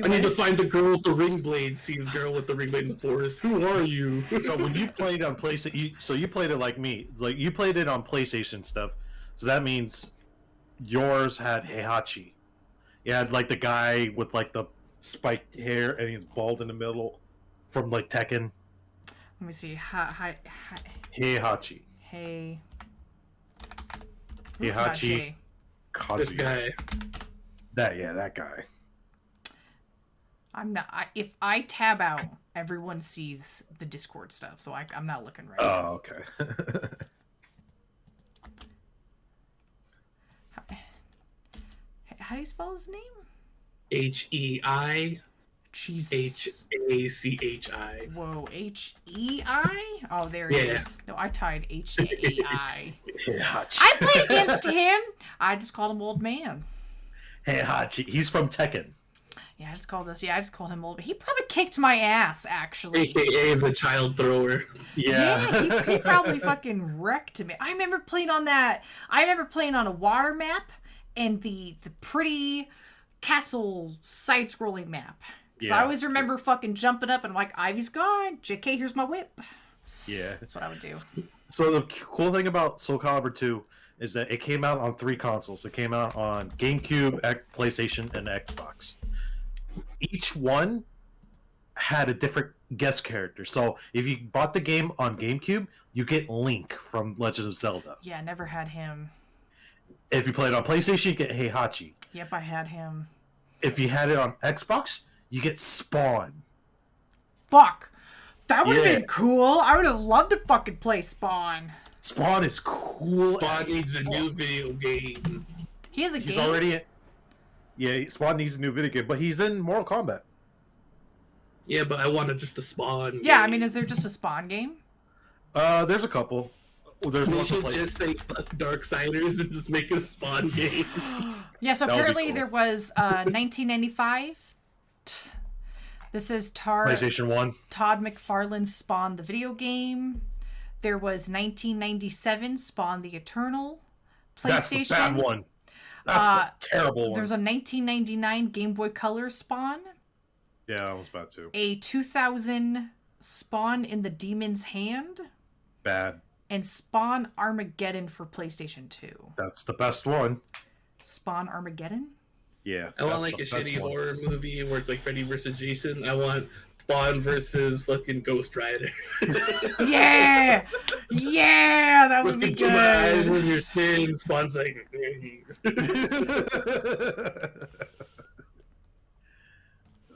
Speaker 2: I need to find the girl with the ring blade. See this girl with the ring blade in the forest. Who are you?
Speaker 3: So when you played on PlayStation, you played it like me. Like you played it on PlayStation stuff. So that means yours had Heihachi. You had like the guy with like the spiked hair and he's bald in the middle from like Tekken.
Speaker 1: Let me see.
Speaker 3: Heihachi.
Speaker 1: Hey.
Speaker 3: Heihachi
Speaker 2: This
Speaker 3: Kazuya.
Speaker 2: guy.
Speaker 3: That guy.
Speaker 1: I'm not. If I tab out, everyone sees the Discord stuff, so I'm not looking right now.
Speaker 3: Oh, okay.
Speaker 1: How do you spell his name?
Speaker 2: H-E-I-H-A-C-H-I.
Speaker 1: Jesus. Whoa, H-E-I? Oh, there he
Speaker 2: Yeah.
Speaker 1: is. No, I tied H-A-I.
Speaker 3: Heihachi.
Speaker 1: I played against him. I just called him old man.
Speaker 3: Heihachi. He's from Tekken.
Speaker 1: Yeah, I just called him old man. He probably kicked my ass, actually.
Speaker 2: AKA the child thrower.
Speaker 1: Yeah, he probably fucking wrecked me. I remember playing on a water map, and the pretty castle side-scrolling map. Because I
Speaker 3: Yeah.
Speaker 1: always remember fucking jumping up and I'm like, Ivy's gone. JK, here's my whip.
Speaker 3: Yeah.
Speaker 1: That's what I would do.
Speaker 3: So the cool thing about Soul Calibur 2 is that it came out on 3 consoles. It came out on GameCube, PlayStation, and Xbox. Each one had a different guest character. So if you bought the game on GameCube, you get Link from Legend of Zelda.
Speaker 1: Yeah, never had him.
Speaker 3: If you played on PlayStation, you get Heihachi.
Speaker 1: Yep, I had him.
Speaker 3: If you had it on Xbox, you get Spawn.
Speaker 1: Fuck! That would have
Speaker 3: Yeah.
Speaker 1: been cool. I would have loved to fucking play Spawn.
Speaker 3: Spawn is cool.
Speaker 2: Spawn needs a new video game.
Speaker 1: He has a
Speaker 3: He's
Speaker 1: game.
Speaker 3: already... Yeah, Spawn needs a new video game, but he's in Mortal Kombat.
Speaker 2: Yeah, but I wanted just the Spawn.
Speaker 1: Yeah, I
Speaker 2: game.
Speaker 1: mean, is there just a Spawn game?
Speaker 3: There's a couple. Well, there's
Speaker 2: We
Speaker 3: one to
Speaker 2: should
Speaker 3: play.
Speaker 2: just say fuck Darksiders and just make it a Spawn game.
Speaker 1: Yeah, so
Speaker 3: That would be
Speaker 1: apparently
Speaker 3: cool.
Speaker 1: there was 1995. This is
Speaker 3: PlayStation 1.
Speaker 1: Todd McFarlane's Spawn the video game. There was 1997 Spawn the Eternal. PlayStation.
Speaker 3: That's the bad one. That's the terrible one.
Speaker 1: There's a 1999 Game Boy Color Spawn.
Speaker 3: Yeah, that was bad too.
Speaker 1: A 2000 Spawn in the Demon's Hand.
Speaker 3: Bad.
Speaker 1: And Spawn Armageddon for PlayStation 2.
Speaker 3: That's the best one.
Speaker 1: Spawn Armageddon?
Speaker 3: Yeah.
Speaker 2: I want
Speaker 3: that's
Speaker 2: like
Speaker 3: the
Speaker 2: a
Speaker 3: best
Speaker 2: shitty
Speaker 3: one.
Speaker 2: horror movie where it's like Freddy versus Jason. I want Spawn versus fucking Ghost Rider.
Speaker 1: Yeah! Yeah! That would be
Speaker 2: Look into my eyes
Speaker 1: good.
Speaker 2: when you're staring. Spawn's like.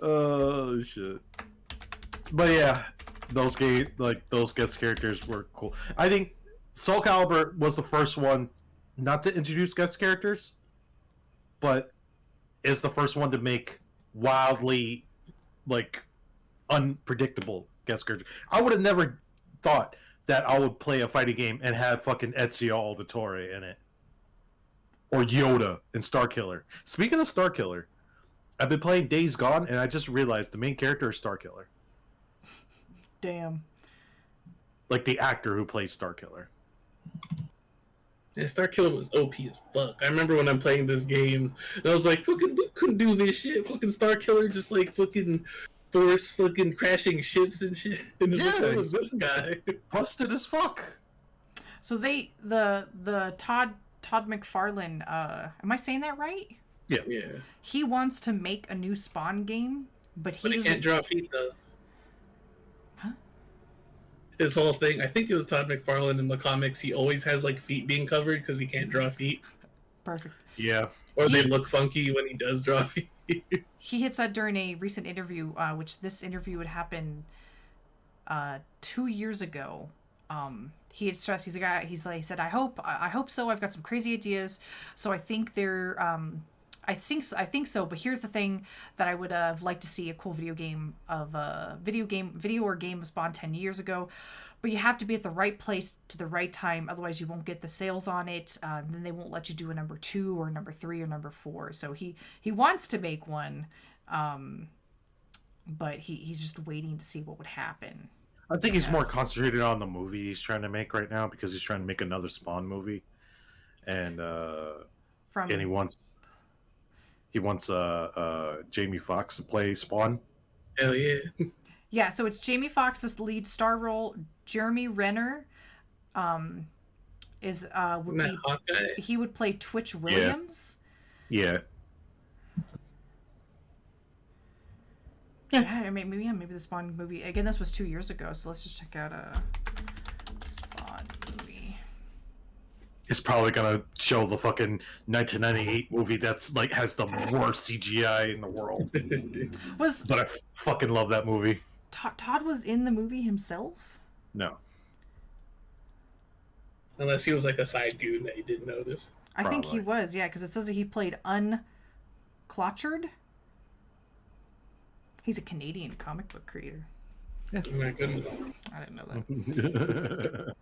Speaker 3: Oh shit. But yeah, those guest characters were cool. I think Soul Calibur was the first one not to introduce guest characters, but is the first one to make wildly unpredictable guest characters. I would have never thought that I would play a fighting game and have fucking Ezio Auditore in it. Or Yoda in Starkiller. Speaking of Starkiller, I've been playing Days Gone, and I just realized the main character is Starkiller.
Speaker 1: Damn.
Speaker 3: Like the actor who plays Starkiller.
Speaker 2: Yeah, Starkiller was OP as fuck. I remember when I'm playing this game, and I was like, fucking Luke couldn't do this shit. Fucking Starkiller just like fucking force fucking crashing ships and shit. And it's like,
Speaker 3: Yeah,
Speaker 2: what was this guy?
Speaker 3: Busted as fuck.
Speaker 1: So the Todd McFarlane, am I saying that right?
Speaker 3: Yeah.
Speaker 2: Yeah.
Speaker 1: He wants to make a new Spawn game, but
Speaker 2: But he
Speaker 1: he's
Speaker 2: can't draw feet though.
Speaker 1: Huh?
Speaker 2: His whole thing, I think it was Todd McFarlane in the comics, he always has like feet being covered because he can't draw feet.
Speaker 1: perfect.
Speaker 3: Yeah.
Speaker 2: Or they
Speaker 1: He-
Speaker 2: look funky when he does draw feet.
Speaker 1: He had said during a recent interview, which this interview would happen 2 years ago. He had stressed he said I hope so. I've got some crazy ideas. So I think they're I think so. But here's the thing that I would have liked to see a cool video or game of Spawn 10 years ago. But you have to be at the right place to the right time. Otherwise, you won't get the sales on it. Then they won't let you do a number 2 or number 3 or number 4. So he wants to make one, but he's just waiting to see what would happen.
Speaker 3: I think he's more
Speaker 1: Yes.
Speaker 3: concentrated on the movie he's trying to make right now because he's trying to make another Spawn movie. And
Speaker 1: From
Speaker 3: he wants Jamie Foxx to play Spawn.
Speaker 2: Hell yeah.
Speaker 1: Yeah, so it's Jamie Foxx's lead star role. Jeremy Renner would
Speaker 2: Isn't that
Speaker 1: be
Speaker 2: Hawkeye?
Speaker 1: he would play Twitch Williams.
Speaker 3: Yeah.
Speaker 1: Yeah, maybe the Spawn movie. Again, this was 2 years ago, so let's just check out a Spawn movie.
Speaker 3: It's probably gonna show the fucking 1998 movie that's like has the worst CGI in the world.
Speaker 1: Was
Speaker 3: But I fucking love that movie.
Speaker 1: Todd was in the movie himself?
Speaker 3: No.
Speaker 2: Unless he was like a side goon that you didn't notice.
Speaker 1: I think he
Speaker 3: Probably.
Speaker 1: was, yeah, because it says that he played Unclotchered. He's a Canadian comic book creator.
Speaker 2: Oh my goodness.
Speaker 1: I didn't know that.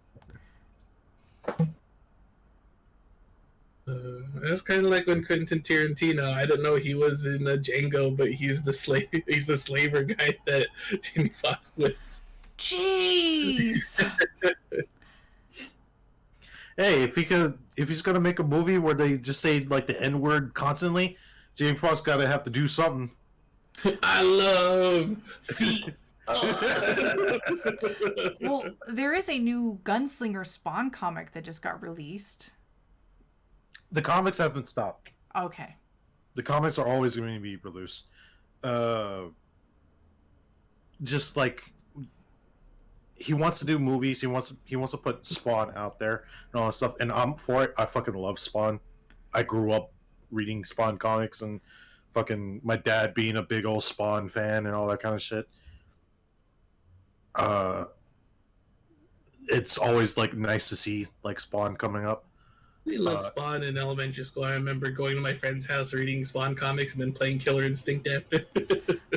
Speaker 2: That's kind of like when Quentin Tarantino. I don't know he was in Django, but he's the slave. He's the slaver guy that Jamie Foxx whips.
Speaker 1: Jeez!
Speaker 3: Hey, if he's gonna make a movie where they just say like the N word constantly, Jamie Foxx gotta have to do something.
Speaker 2: I love feet.
Speaker 1: Well, there is a new Gunslinger Spawn comic that just got released.
Speaker 3: The comics haven't stopped.
Speaker 1: Okay.
Speaker 3: The comics are always going to be released. Just like he wants to do movies, he wants to put Spawn out there and all that stuff, and I'm for it. I fucking love Spawn. I grew up reading Spawn comics and fucking my dad being a big old Spawn fan and all that kind of shit. It's always like nice to see like Spawn coming up.
Speaker 2: We loved Spawn in elementary school. I remember going to my friend's house, reading Spawn comics, and then playing Killer Instinct after.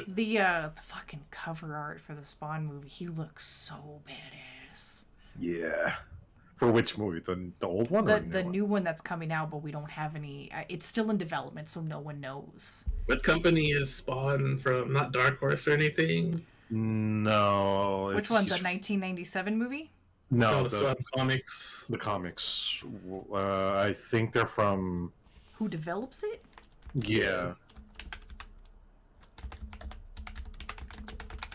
Speaker 1: The fucking cover art for the Spawn movie, he looks so badass.
Speaker 3: Yeah. For which movie? The old one? Or
Speaker 1: The new one that's coming out, but we don't have any. It's still in development, so no one knows.
Speaker 2: What company is Spawn from? Not Dark Horse or anything?
Speaker 3: No.
Speaker 1: Which one? The 1997 movie?
Speaker 3: No,
Speaker 2: the Spawn comics.
Speaker 3: The comics. I think they're from.
Speaker 1: Who develops it?
Speaker 3: Yeah.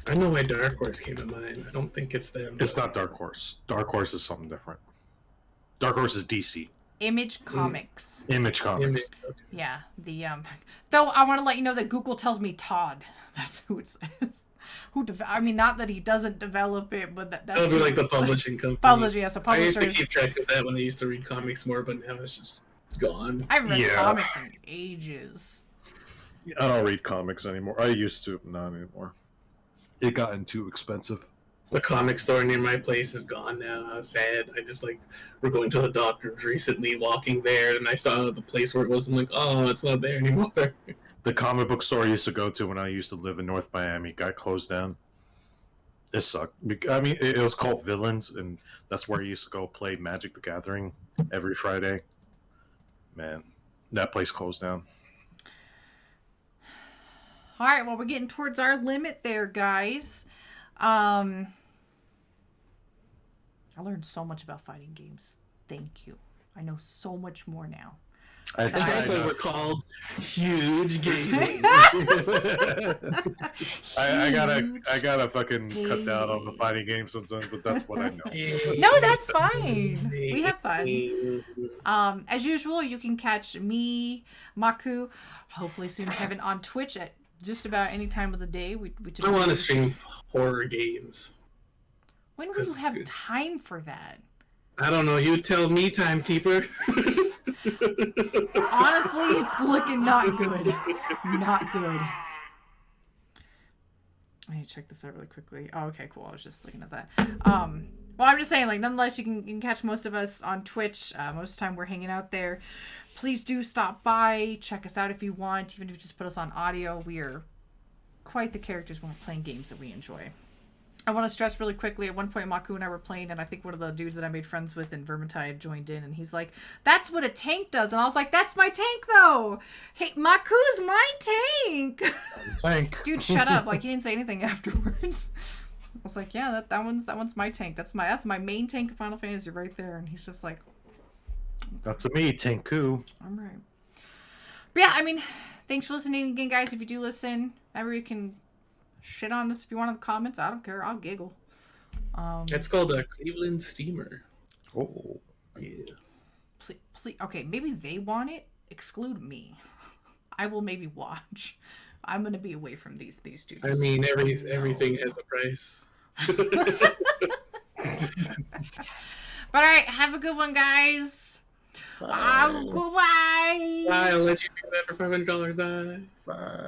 Speaker 2: I know why Dark Horse came to mind. I don't think it's them.
Speaker 3: It's not Dark Horse. Dark Horse is something different. Dark Horse is DC.
Speaker 1: Image Comics.
Speaker 3: Image Comics.
Speaker 1: Yeah. Though I want to let you know that Google tells me Todd. That's who it says. I mean, not that he doesn't develop it, but that's
Speaker 2: Those are like the publishing company.
Speaker 1: Publisher, yes, a
Speaker 2: I used
Speaker 1: publisher.
Speaker 2: to keep track of that when I used to read comics more, but now it's just gone.
Speaker 1: I haven't read comics in ages.
Speaker 3: I don't read comics anymore. I used to, not anymore. It gotten too expensive.
Speaker 2: The comic store near my place is gone now. I was sad. We're going to the doctor's recently, walking there, and I saw the place where it was. I'm like, oh, it's not there anymore.
Speaker 3: The comic book store I used to go to when I used to live in North Miami got closed down. It sucked. I mean, it was called Villains, and that's where I used to go play Magic the Gathering every Friday. Man, that place closed down.
Speaker 1: All right, well, we're getting towards our limit there, guys. I learned so much about fighting games. Thank you. I know so much more now.
Speaker 2: And that's why we're called huge gaming.
Speaker 3: I gotta fucking cut down on the fighting games sometimes, but that's what I know.
Speaker 1: No, that's fine. We have fun. As usual, you can catch me, Maku, hopefully soon Kevin, on Twitch at just about any time of the day.
Speaker 2: I want to stream horror games.
Speaker 1: When will you have time for that?
Speaker 2: I don't know. You tell me, timekeeper.
Speaker 1: Honestly, it's looking not good. Not good. I need to check this out really quickly. Oh, okay, cool. I was just looking at that. Well, I'm just saying, like, nonetheless, you can catch most of us on Twitch. Most of the time, we're hanging out there. Please do stop by, check us out if you want. Even if you just put us on audio, we are quite the characters when we're playing games that we enjoy. I want to stress really quickly, at one point Maku and I were playing, and I think one of the dudes that I made friends with in Vermintide joined in, and he's like, that's what a tank does. And I was like, that's my tank, though. Hey, Maku's my tank.
Speaker 3: Tank.
Speaker 1: Dude, shut up. Like, he didn't say anything afterwards. I was like, yeah, that one's my tank. That's my main tank of Final Fantasy right there. And he's just like,
Speaker 3: that's a me, Tanku.
Speaker 1: I'm right. But yeah, I mean, thanks for listening again, guys. If you do listen, remember you can shit on us if you want in the comments. I don't care. I'll giggle.
Speaker 2: It's called a Cleveland Steamer.
Speaker 3: Oh.
Speaker 2: Yeah.
Speaker 1: Please, okay, maybe they want it. Exclude me. I will maybe watch. I'm going to be away from these dudes.
Speaker 2: I mean, everything has a price.
Speaker 1: But all right, have a good one, guys. Goodbye.
Speaker 2: I'll let you do that for $500. Bye.
Speaker 3: Bye.